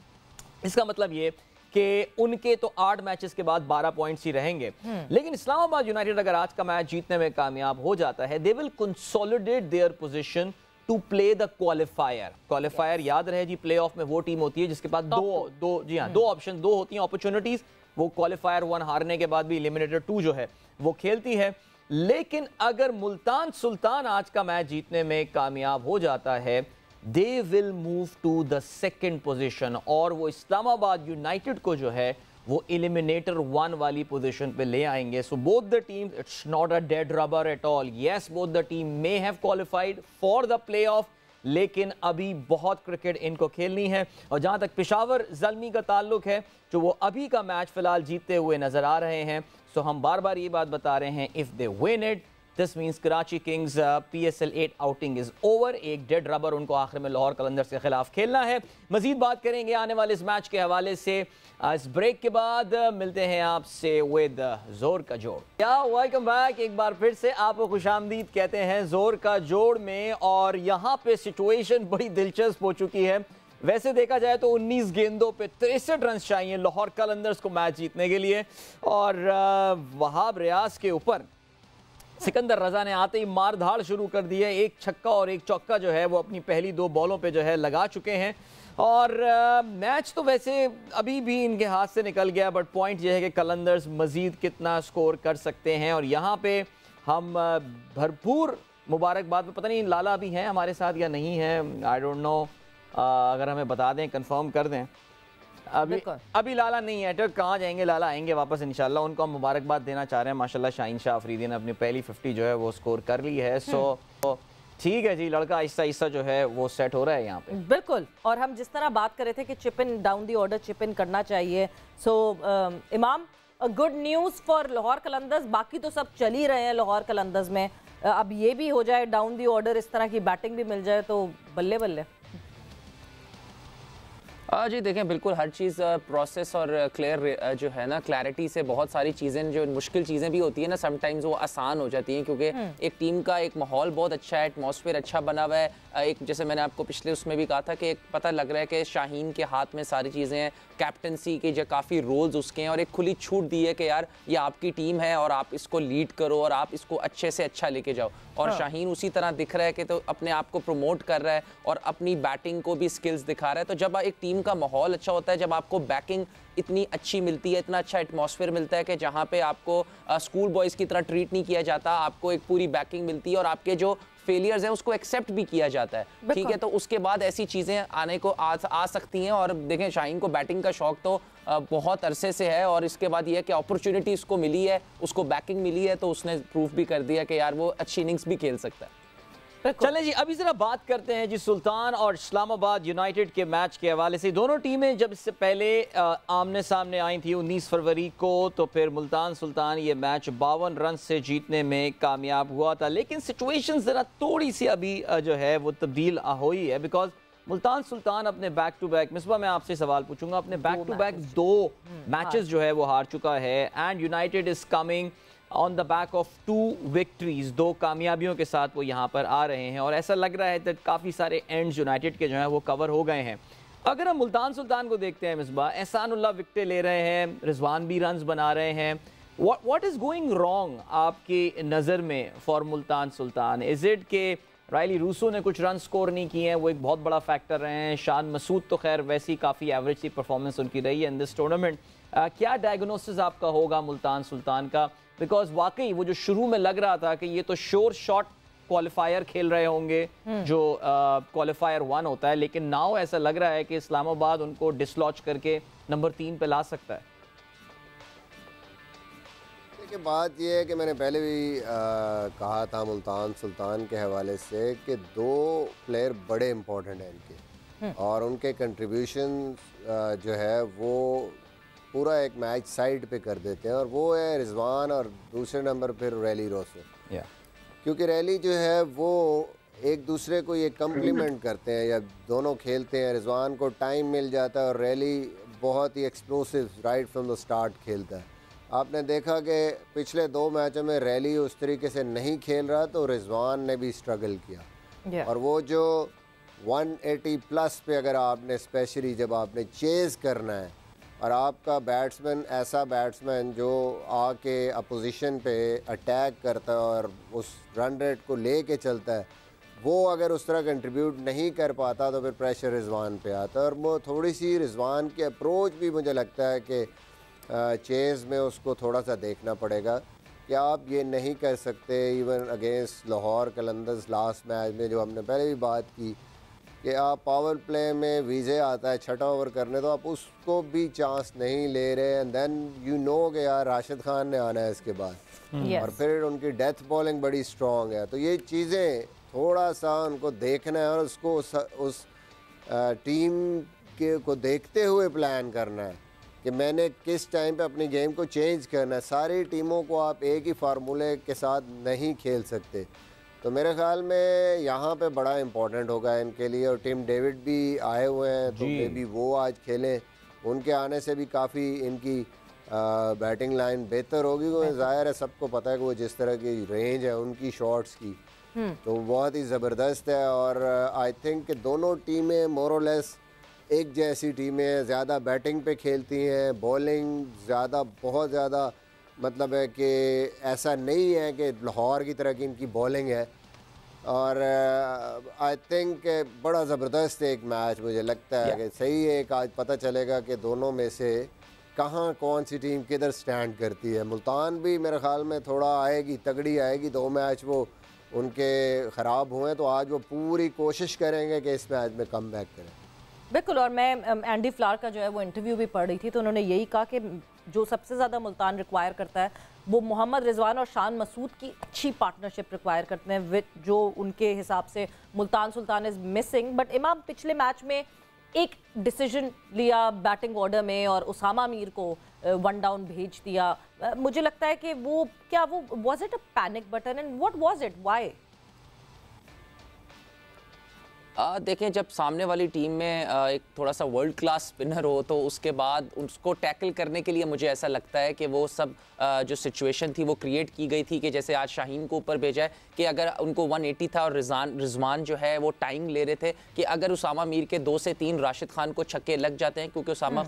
इसका मतलब ये कि उनके तो 8 मैचेस के बाद 12 पॉइंट्स ही रहेंगे। लेकिन इस्लामाबाद यूनाइटेड अगर आज का मैच जीतने में कामयाब हो जाता है, they will consolidate their position to play the qualifier. Qualifier याद रहे जी, प्ले ऑफ में वो टीम होती है जिसके पास दो ऑप्शन, 2 होती हैं अपॉर्चुनिटीज। वो क्वालिफायर 1 हारने के बाद भी एलिमिनेटर 2 जो है वो खेलती है। लेकिन अगर मुल्तान सुल्तान आज का मैच जीतने में कामयाब हो जाता है, they will move to the second position और वो इस्लामाबाद यूनाइटेड को जो है वो एलिमिनेटर 1 वाली पोजीशन पे ले आएंगे। So both the team, it's not a dead rubber at all. Yes, both the team may have qualified for the playoff, लेकिन अभी बहुत क्रिकेट इनको खेलनी है। और जहां तक पेशावर ज़ल्मी का ताल्लुक है, जो वो अभी का मैच फिलहाल जीतते हुए नजर आ रहे हैं, सो हम बार बार ये बात बता रहे हैं, if they win it this means Karachi Kings PSL 8 outing is over. एक डेड रबर उनको आखिर में लाहौर कलंदर्स के खिलाफ खेलना है। मजीद बात करेंगे आने वाले इस मैच के हवाले से इस ब्रेक के बाद। मिलते हैं आपसे विद जोर का जोड़। या वेलकम बैक, एक बार फिर से आपको खुशामदीद कहते हैं जोर का जोड़ में। और यहाँ पे सिचुएशन बड़ी दिलचस्प हो चुकी है। वैसे देखा जाए तो 19 गेंदों पे 63 रन चाहिए लाहौर कलंदर्स को मैच जीतने के लिए। और वहाब रियाज के ऊपर सिकंदर रजा ने आते ही मारधाड़ शुरू कर दी है। 1 छक्का और 1 चौका जो है वो अपनी पहली 2 बॉलों पे जो है लगा चुके हैं। और मैच तो वैसे अभी भी इनके हाथ से निकल गया, बट पॉइंट ये है कि कलंदर्स मजीद कितना स्कोर कर सकते हैं। और यहाँ पे हम भरपूर मुबारकबाद में, पता नहीं लाला अभी हैं हमारे साथ या नहीं है, आई डोंट नो, अगर हमें बता दें, कंफर्म कर दें। अभी लाला नहीं है, तो कहाँ जाएंगे, लाला आएंगे वापस इंशाल्लाह। उनको हम मुबारकबाद देना चाह रहे हैं। माशाल्लाह शाहीन शाह अफरीदी ने अपनी पहली 50 जो है वो स्कोर कर ली है। सो ठीक है जी, लड़का आहिस्ता आहिस्ता जो है वो सेट हो रहा है यहाँ पे। बिल्कुल। और हम जिस तरह बात कर रहे थे कि chip in down the order, chip इन करना चाहिए। सो इमाम, good news for Lahore Qalandars. बाकी तो सब चल ही रहे हैं लाहौर कलंदर्स में, अब ये भी हो जाए डाउन दी ऑर्डर, इस तरह की बैटिंग भी मिल जाए तो बल्ले बल्ले। जी देखें, बिल्कुल हर चीज़ प्रोसेस और क्लियर जो है ना, क्लैरिटी से बहुत सारी चीज़ें, जो मुश्किल चीज़ें भी होती है ना, समटाइम्स वो आसान हो जाती हैं। क्योंकि एक टीम का एक माहौल बहुत अच्छा है, एटमॉस्फेयर अच्छा बना हुआ है। एक जैसे मैंने आपको पिछले उसमें भी कहा था कि एक पता लग रहा है कि शाहीन के हाथ में सारी चीज़ें हैं, कैप्टनसी के जो काफ़ी रोल्स उसके हैं, और एक खुली छूट दी है कि यार ये आपकी टीम है और आप इसको लीड करो और आप इसको अच्छे से अच्छा लेके जाओ। और शाहीन उसी तरह दिख रहा है कि तो अपने आप को प्रमोट कर रहा है और अपनी बैटिंग को भी स्किल्स दिखा रहा है। तो जब एक टीम का माहौल अच्छा होता है, जब आपको बैकिंग इतनी अच्छी मिलती है, इतना अच्छा एटमॉस्फेयर मिलता है कि जहाँ पे आपको स्कूल बॉयज़ की तरह ट्रीट नहीं किया जाता, आपको एक पूरी बैकिंग मिलती है और आपके जो फेलियर्स हैं उसको एक्सेप्ट भी किया जाता है, ठीक है। तो उसके बाद ऐसी चीज़ें आने को आ सकती हैं। और देखें, शाहीन को बैटिंग का शौक तो बहुत अरसे से है, और इसके बाद ये है कि अपॉर्चुनिटी उसको मिली है, उसको बैकिंग मिली है, तो उसने प्रूफ भी कर दिया कि यार वो अच्छी इनिंग्स भी खेल सकता है। चलें जी, अभी जरा बात करते हैं जी सुल्तान और इस्लामाबाद यूनाइटेड के मैच के हवाले से। दोनों टीमें जब इससे पहले आमने सामने आई थी 19 फरवरी को, तो फिर मुल्तान सुल्तान ये मैच 52 रन से जीतने में कामयाब हुआ था। लेकिन सिचुएशन ज़रा थोड़ी सी अभी जो है वो तब्दील हुई है, बिकॉज मुल्तान सुल्तान अपने बैक टू बैक, मिसबा मैं आपसे सवाल पूछूंगा, अपने बैक टू बैक 2 मैचेस जो है वो हार चुका है। And United is coming on the back of 2 victories, 2 कामयाबियों के साथ वो यहाँ पर आ रहे हैं। और ऐसा लग रहा है कि काफ़ी सारे एंड्स यूनाइटेड के जो हैं वो कवर हो गए हैं। अगर हम मुल्तान सुल्तान को देखते हैं मिसबा, एहसानुल्लाह विकेटें ले रहे हैं, रिजवान भी रन्स बना रहे हैं, व्हाट इज़ गोइंग रॉन्ग आपकी नज़र में for Multan Sultan? Is it के रायली रूसो ने कुछ रन स्कोर नहीं किए हैं, वो एक बहुत बड़ा फैक्टर रहे हैं। शान मसूद तो खैर वैसी काफ़ी एवरेज सी परफॉर्मेंस उनकी रही है इन दिस टूर्नामेंट। क्या डायग्नोसिस आपका होगा मुल्तान सुल्तान का? बिकॉज वाकई वो जो शुरू में लग रहा था कि ये तो श्योर शॉट क्वालिफायर खेल रहे होंगे जो क्वालिफायर 1 होता है, लेकिन नाउ ऐसा लग रहा है कि इस्लामाबाद उनको डिसलॉच करके नंबर 3 पे ला सकता है। देखिए बात यह है कि मैंने पहले भी कहा था मुल्तान सुल्तान के हवाले से कि 2 प्लेयर बड़े इंपॉर्टेंट हैं इनके, और उनके कंट्रीब्यूशन जो है वो पूरा एक मैच साइड पे कर देते हैं, और वो है रिजवान और दूसरे नंबर पर रैली रोसो। क्योंकि रैली जो है वो एक दूसरे को ये कम्प्लीमेंट करते हैं, या दोनों खेलते हैं। रिजवान को टाइम मिल जाता है और रैली बहुत ही explosive right from the start खेलता है। आपने देखा कि पिछले 2 मैचों में रैली उस तरीके से नहीं खेल रहा, तो रिजवान ने भी स्ट्रगल किया। और वो जो 180 प्लस पे अगर आपने स्पेशली जब आपने चेज़ करना है, और आपका बैट्समैन ऐसा बैट्समैन जो आके अपोजिशन पे अटैक करता है और उस रन रेट को ले कर चलता है, वो अगर उस तरह कंट्रीब्यूट नहीं कर पाता तो फिर प्रेशर रिजवान पे आता है। और वो थोड़ी सी रिजवान की अप्रोच भी मुझे लगता है कि चेज़ में उसको थोड़ा सा देखना पड़ेगा कि आप ये नहीं कर सकते। Even against Lahore Qalandars last match में जो हमने पहले भी बात की कि आप पावर प्ले में वीज़े आता है 6 ओवर करने, तो आप उसको भी चांस नहीं ले रहे। एंड देन यू नो कि यार राशिद खान ने आना है इसके बाद, और फिर उनकी डेथ बॉलिंग बड़ी स्ट्रॉन्ग है। तो ये चीज़ें थोड़ा सा उनको देखना है, और उसको उस टीम के को देखते हुए प्लान करना है कि मैंने किस टाइम पे अपनी गेम को चेंज करना है। सारी टीमों को आप एक ही फार्मूले के साथ नहीं खेल सकते। तो मेरे ख्याल में यहाँ पे बड़ा इम्पोर्टेंट होगा इनके लिए। और टीम डेविड भी आए हुए हैं, तो मे बी वो आज खेलें। उनके आने से भी काफ़ी इनकी बैटिंग लाइन बेहतर होगी। वो ज़ाहिर है सबको पता है कि वो जिस तरह की रेंज है उनकी शॉट्स की, तो बहुत ही ज़बरदस्त है। और आई थिंक कि दोनों टीमें मोर और लेस एक जैसी टीमें ज़्यादा बैटिंग पे खेलती हैं, बॉलिंग ज़्यादा बहुत ज़्यादा मतलब है कि ऐसा नहीं है कि लाहौर की तरह की इनकी बॉलिंग है। और आई थिंक बड़ा ज़बरदस्त एक मैच मुझे लगता है कि सही है। एक आज पता चलेगा कि दोनों में से कहाँ कौन सी टीम किधर स्टैंड करती है। मुल्तान भी मेरे ख्याल में थोड़ा आएगी, तगड़ी आएगी। 2 मैच वो उनके ख़राब हुए, तो आज वो पूरी कोशिश करेंगे कि इस मैच में कम बैक करें। बिल्कुल। और मैं एंडी फ्लार का जो है वो इंटरव्यू भी पढ़ रही थी, तो उन्होंने यही कहा कि जो सबसे ज़्यादा मुल्तान रिक्वायर करता है वो मोहम्मद रिजवान और शान मसूद की अच्छी पार्टनरशिप रिक्वायर करते हैं, विच जो उनके हिसाब से Multan Sultan is missing. But इमाम पिछले मैच में एक डिसीजन लिया बैटिंग ऑर्डर में और उसामा मीर को 1 डाउन भेज दिया। मुझे लगता है कि वो क्या वो was it a panic button, and what was it, why? देखें, जब सामने वाली टीम में एक थोड़ा सा वर्ल्ड क्लास स्पिनर हो, तो उसके बाद उसको टैकल करने के लिए मुझे ऐसा लगता है कि वो सब जो सिचुएशन थी वो क्रिएट की गई थी कि जैसे आज शाहीन को ऊपर भेजा है कि अगर उनको 180 था और रिजवान जो है वो टाइम ले रहे थे कि अगर उसामा मीर के 2 से 3 राशिद खान को छक्के लग जाते हैं, क्योंकि उसामा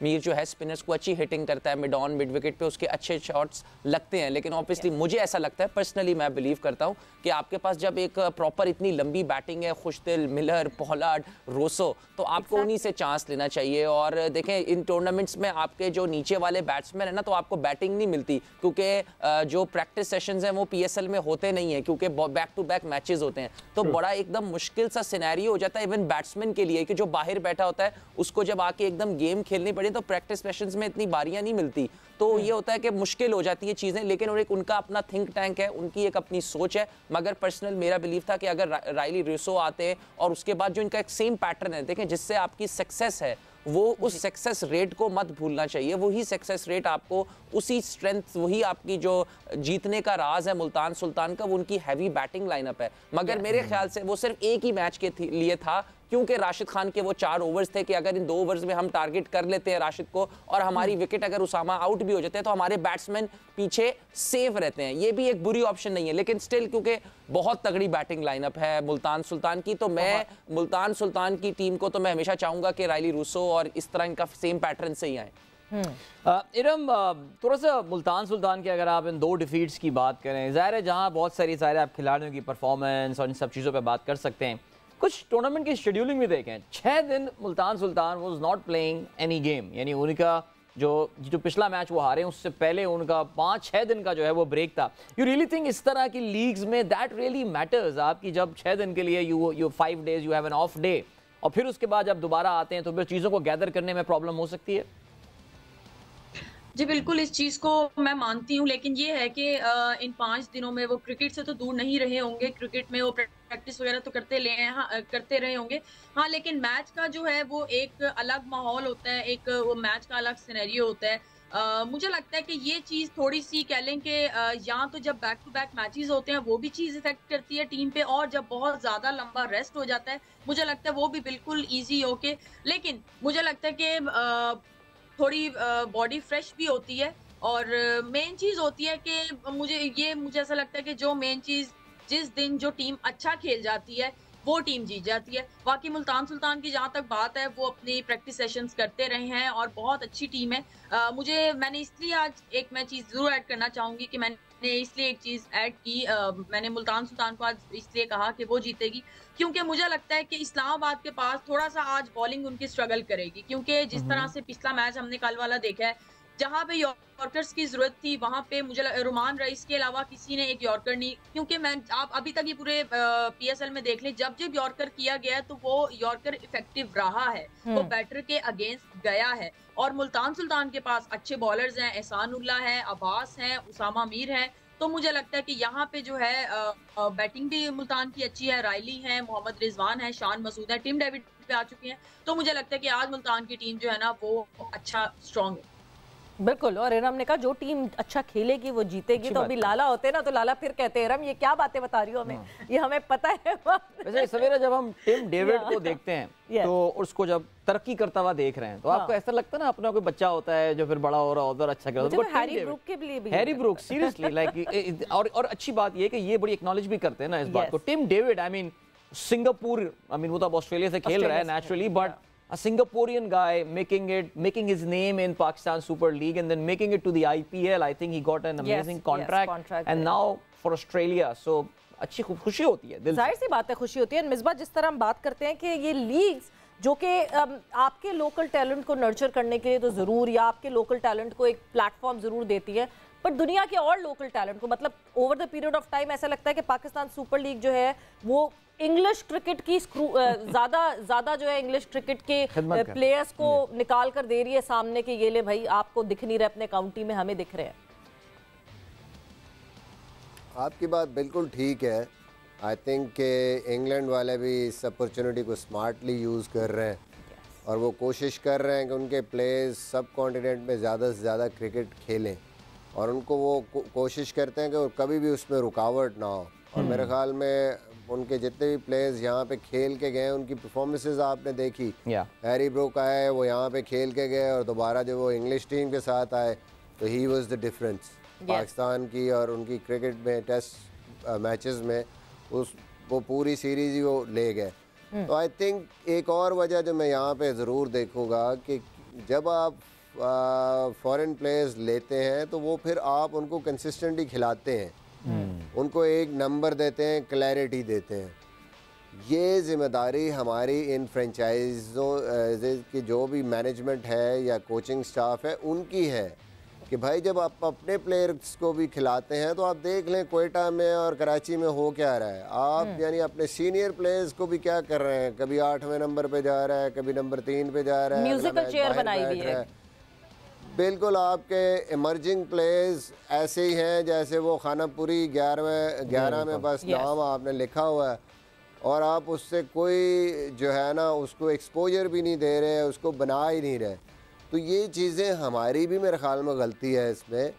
मीर जो है स्पिनर्स को अच्छी हिटिंग करता है, मिड ऑन मिड विकेट पे उसके अच्छे शॉट्स लगते हैं। लेकिन ऑब्वियसली मुझे ऐसा लगता है, पर्सनली मैं बिलीव करता हूं कि आपके पास जब एक प्रॉपर इतनी लंबी बैटिंग है, खुशदिल, मिलर, पोलार्ड, रोसो, तो आपको उन्हीं से चांस लेना चाहिए। और देखें, इन टूर्नामेंट्स में आपके जो नीचे वाले बैट्समैन है ना, तो आपको बैटिंग नहीं मिलती, क्योंकि जो प्रैक्टिस सेशंस हैं वो PSL में होते नहीं है, क्योंकि बैक टू बैक मैचेस होते हैं। तो बड़ा एकदम मुश्किल सा सिनेरियो हो जाता है इवन बैट्समैन के लिए कि जो बाहर बैठा होता है उसको जब आके एकदम गेम खेलनी पड़े तो प्रैक्टिस सेशंस में इतनी बारियां नहीं मिलती, तो ये होता है कि मुश्किल हो जाती है चीजें। लेकिन और एक उनका अपना थिंक टैंक है, उनकी एक अपनी सोच है। मगर पर्सनल मेरा बिलीव था कि अगर रायली रूसो आते और उसके बाद जो इनका एक सेम पैटर्न है, देखें, जिससे आपकी सक्सेस है वो उस सक्सेस रेट को मत भूलना चाहिए। वही सक्सेस रेट आपको, उसी स्ट्रेंथ, वही आपकी जो जीतने का राज है मुल्तान सुल्तान का, वो उनकी हैवी बैटिंग लाइनअप है। मगर मेरे ख्याल से वो सिर्फ एक ही मैच के लिए था, क्योंकि राशिद खान के वो 4 ओवर्स थे कि अगर इन 2 ओवर्स में हम टारगेट कर लेते हैं राशिद को और हमारी विकेट अगर उसामा आउट भी हो जाते हैं तो हमारे बैट्समैन पीछे सेफ रहते हैं। ये भी एक बुरी ऑप्शन नहीं है, लेकिन स्टिल क्योंकि बहुत तगड़ी बैटिंग लाइनअप है मुल्तान सुल्तान की, तो मैं मुल्तान सुल्तान की टीम को तो मैं हमेशा चाहूंगा कि रायली रूसो और इस तरह इनका सेम पैटर्न से ही आए। इरम, थोड़ा सा मुल्तान सुल्तान की अगर आप इन 2 डिफीट्स की बात करें, ज़ाहिर है जहाँ बहुत सारी आप खिलाड़ियों की परफॉर्मेंस और इन सब चीज़ों पे बात कर सकते हैं, कुछ टूर्नामेंट की शेड्यूलिंग भी देखें। 6 दिन Multan Sultan was not playing any game, यानी उनका जो पिछला मैच वो हारे उससे पहले उनका 5-6 दिन का जो है वो ब्रेक था। यू रियली थिंक इस तरह की लीग्स में दैट रियली मैटर्स, आपकी जब 6 दिन के लिए you 5 days you have an of day और फिर उसके बाद जब दोबारा आते हैं तो फिर चीज़ों को गैदर करने में प्रॉब्लम हो सकती है? जी बिल्कुल, इस चीज को मैं मानती हूँ, लेकिन ये है कि इन 5 दिनों में वो क्रिकेट से तो दूर नहीं रहे होंगे। क्रिकेट में वो प्रैक्टिस वगैरह तो करते रहे होंगे, हाँ, लेकिन मैच का जो है वो एक अलग माहौल होता है, एक वो मैच का अलग सिनेरियो होता है। मुझे लगता है कि ये चीज थोड़ी सी कह लें कि यहाँ तो जब बैक टू बैक मैचेस होते हैं वो भी चीज इफेक्ट करती है टीम पे, और जब बहुत ज्यादा लंबा रेस्ट हो जाता है मुझे लगता है वो भी बिल्कुल ईजी होके, लेकिन मुझे लगता है कि थोड़ी बॉडी फ्रेश भी होती है। और मेन चीज होती है कि मुझे ऐसा लगता है कि जो मेन चीज जिस दिन जो टीम अच्छा खेल जाती है वो टीम जीत जाती है। बाकी मुल्तान सुल्तान की जहां तक बात है वो अपनी प्रैक्टिस सेशंस करते रहे हैं और बहुत अच्छी टीम है। मैंने इसलिए आज एक मैं चीज जरूर ऐड करना चाहूंगी कि मैंने इसलिए एक चीज ऐड की, मैंने मुल्तान सुल्तान को आज इसलिए कहा कि वो जीतेगी क्योंकि मुझे लगता है कि इस्लामाबाद के पास थोड़ा सा आज बॉलिंग उनकी स्ट्रगल करेगी, क्योंकि जिस तरह से पिछला मैच हमने कल वाला देखा है जहां पे यॉर्कर्स की जरूरत थी वहां पे मुझे रुमान रईस के अलावा किसी ने एक यॉर्कर नहीं, क्योंकि आप अभी तक ये पूरे पीएसएल में देख लें जब जब यॉर्कर किया गया तो वो यॉर्कर इफेक्टिव रहा है, वो बैटर के अगेंस्ट गया है। और मुल्तान सुल्तान के पास अच्छे बॉलर्स हैं, एहसानुल्लाह है, अब्बास हैं, उसामा मीर हैं, तो मुझे लगता है कि यहाँ पे जो है बैटिंग भी मुल्तान की अच्छी है, रायली है, मोहम्मद रिजवान है, शान मसूद है, टिम डेविड पे आ चुकी हैं, तो मुझे लगता है कि आज मुल्तान की टीम जो है ना वो अच्छा स्ट्रॉन्ग है। बिल्कुल, और इरम ने कहा जो टीम अच्छा खेलेगी वो जीतेगी। तो अभी लाला होते ना तो लाला फिर कहते हैं इरम ये क्या बातें बता रही हो हमें, ये हमें पता है। वैसे सवेरा जब हम टिम डेविड को देखते हैं तो उसको जब तरक्की करता हुआ देख रहे हैं तो आपको ऐसा लगता है ना अपना कोई बच्चा होता है जो फिर बड़ा हो रहा होता है और अच्छा कर रहा है। हैरी ब्रूक के लिए भी, हैरी ब्रूक सीरियसली लाइक, और अच्छी बात ये है कि ये बड़ी एक्नॉलेज भी करते हैं ना इस बात को। Tim David I mean Singapore, I mean वो तो ऑस्ट्रेलिया से खेल रहा है naturally, but a Singaporean guy making his name in Pakistan Super League and then making it to the IPL. I think he got an amazing contract and now for Australia. So अच्छी खुशी होती है, दिल जाहिर सी बात है खुशी होती है। मिसबा जिस तरह हम बात करते हैं कि ये लीग्स जो कि आपके लोकल टैलेंट को नर्चर करने के लिए तो ज़रूर, या आपके लोकल टैलेंट को एक प्लेटफॉर्म ज़रूर देती है, पर दुनिया के और लोकल टैलेंट को, मतलब over the period of time ऐसा लगता है कि पाकिस्तान सुपर लीग जो है वो इंग्लिश क्रिकेट की ज्यादा जो है इंग्लिश क्रिकेट के प्लेयर्स को निकाल कर दे रही है सामने कि ये ले भाई आपको दिख नहीं रहे अपने काउंटी में, हमें दिख रहे हैं। आपकी बात बिल्कुल ठीक है। आई थिंक के इंग्लैंड वाले भी इस अपॉर्चुनिटी को स्मार्टली यूज़ कर रहे हैं और वो कोशिश कर रहे हैं कि उनके प्लेयर्स सब कॉन्टिनेंट में ज़्यादा से ज़्यादा क्रिकेट खेलें और उनको वो कोशिश करते हैं कि कभी भी उसमें रुकावट ना हो। और मेरे ख्याल में उनके जितने भी प्लेयर्स यहाँ पे खेल के गए उनकी परफॉर्मेंसेस आपने देखी। हैरी ब्रूक आए, वो यहाँ पे खेल के गए और दोबारा जब वो इंग्लिश टीम के साथ आए तो he was the difference Pakistan की और उनकी क्रिकेट में टेस्ट मैचेस में वो पूरी सीरीज ही वो ले गए। तो आई थिंक एक और वजह जो मैं यहाँ पे ज़रूर देखूँगा कि जब आप फॉरेन प्लेयर्स लेते हैं तो वो फिर आप उनको कंसिस्टेंटली खिलाते हैं, उनको एक नंबर देते हैं, क्लैरिटी देते हैं। ये जिम्मेदारी हमारी इन फ्रेंचाइज़ों की जो भी मैनेजमेंट है या कोचिंग स्टाफ है उनकी है कि भाई जब आप अपने प्लेयर्स को भी खिलाते हैं तो आप देख लें कोयटा में और कराची में हो क्या रहा है। आप यानी अपने सीनियर प्लेयर्स को भी क्या कर रहे हैं, कभी 8वें नंबर पे जा रहा है, कभी नंबर 3 पे जा रहा है, म्यूजिकल चेयर बनाई हुई है। बिल्कुल, आपके इमर्जिंग प्लेयर्स ऐसे ही हैं जैसे वो खानापुरी 11 में बस नाम आपने लिखा हुआ है और आप उससे कोई जो है ना उसको एक्सपोजर भी नहीं दे रहे, उसको बना ही नहीं रहे। तो ये चीज़ें हमारी भी मेरे ख्याल में गलती है इसमें।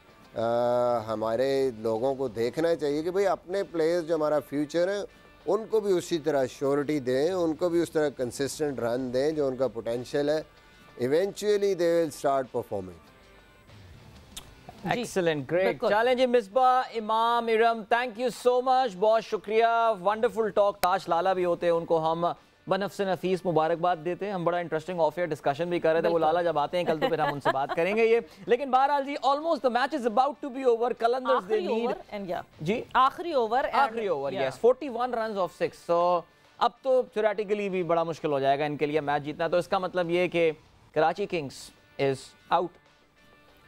हमारे लोगों को देखना चाहिए कि भाई अपने प्लेयर्स जो हमारा फ्यूचर है उनको भी उसी तरह श्योरिटी दें, उनको भी उस तरह कंसिस्टेंट रन दें जो उनका पोटेंशियल है। Eventually they will start performing. Excellent, great. चलें जी, मिसबा, इमाम, Iram, thank you so much, बहुत शुक्रिया, वंडरफुल टॉक। काश लाला भी होते, उनको हम बनफ़्स नफीस मुबारकबाद देते हैं। हम बड़ा इंटरेस्टिंग ऑफ एयर डिस्कशन भी कर रहे थे, वो लाला जब आते हैं कल तो फिर हम उनसे बात करेंगे ये। लेकिन बहरहाल जी, almost the match is about to be over. Qalandars they lead जी, आखिरी over, yes, 41 runs of 6। So अब तो थ्योरेटिकली भी बड़ा मुश्किल हो जाएगा इनके लिए मैच जीतना। तो इसका मतलब ये कि Karachi Kings is out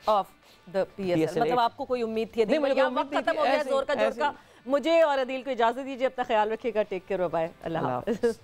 of the PSL। मतलब आपको कोई उम्मीद थी? वक्त खत्म हो गया जोर का जोर का। मुझे और अदील को इजाजत दीजिए, अपना ख्याल रखिएगा, टेक केयर, बाय, अल्लाह हाफ़िज़।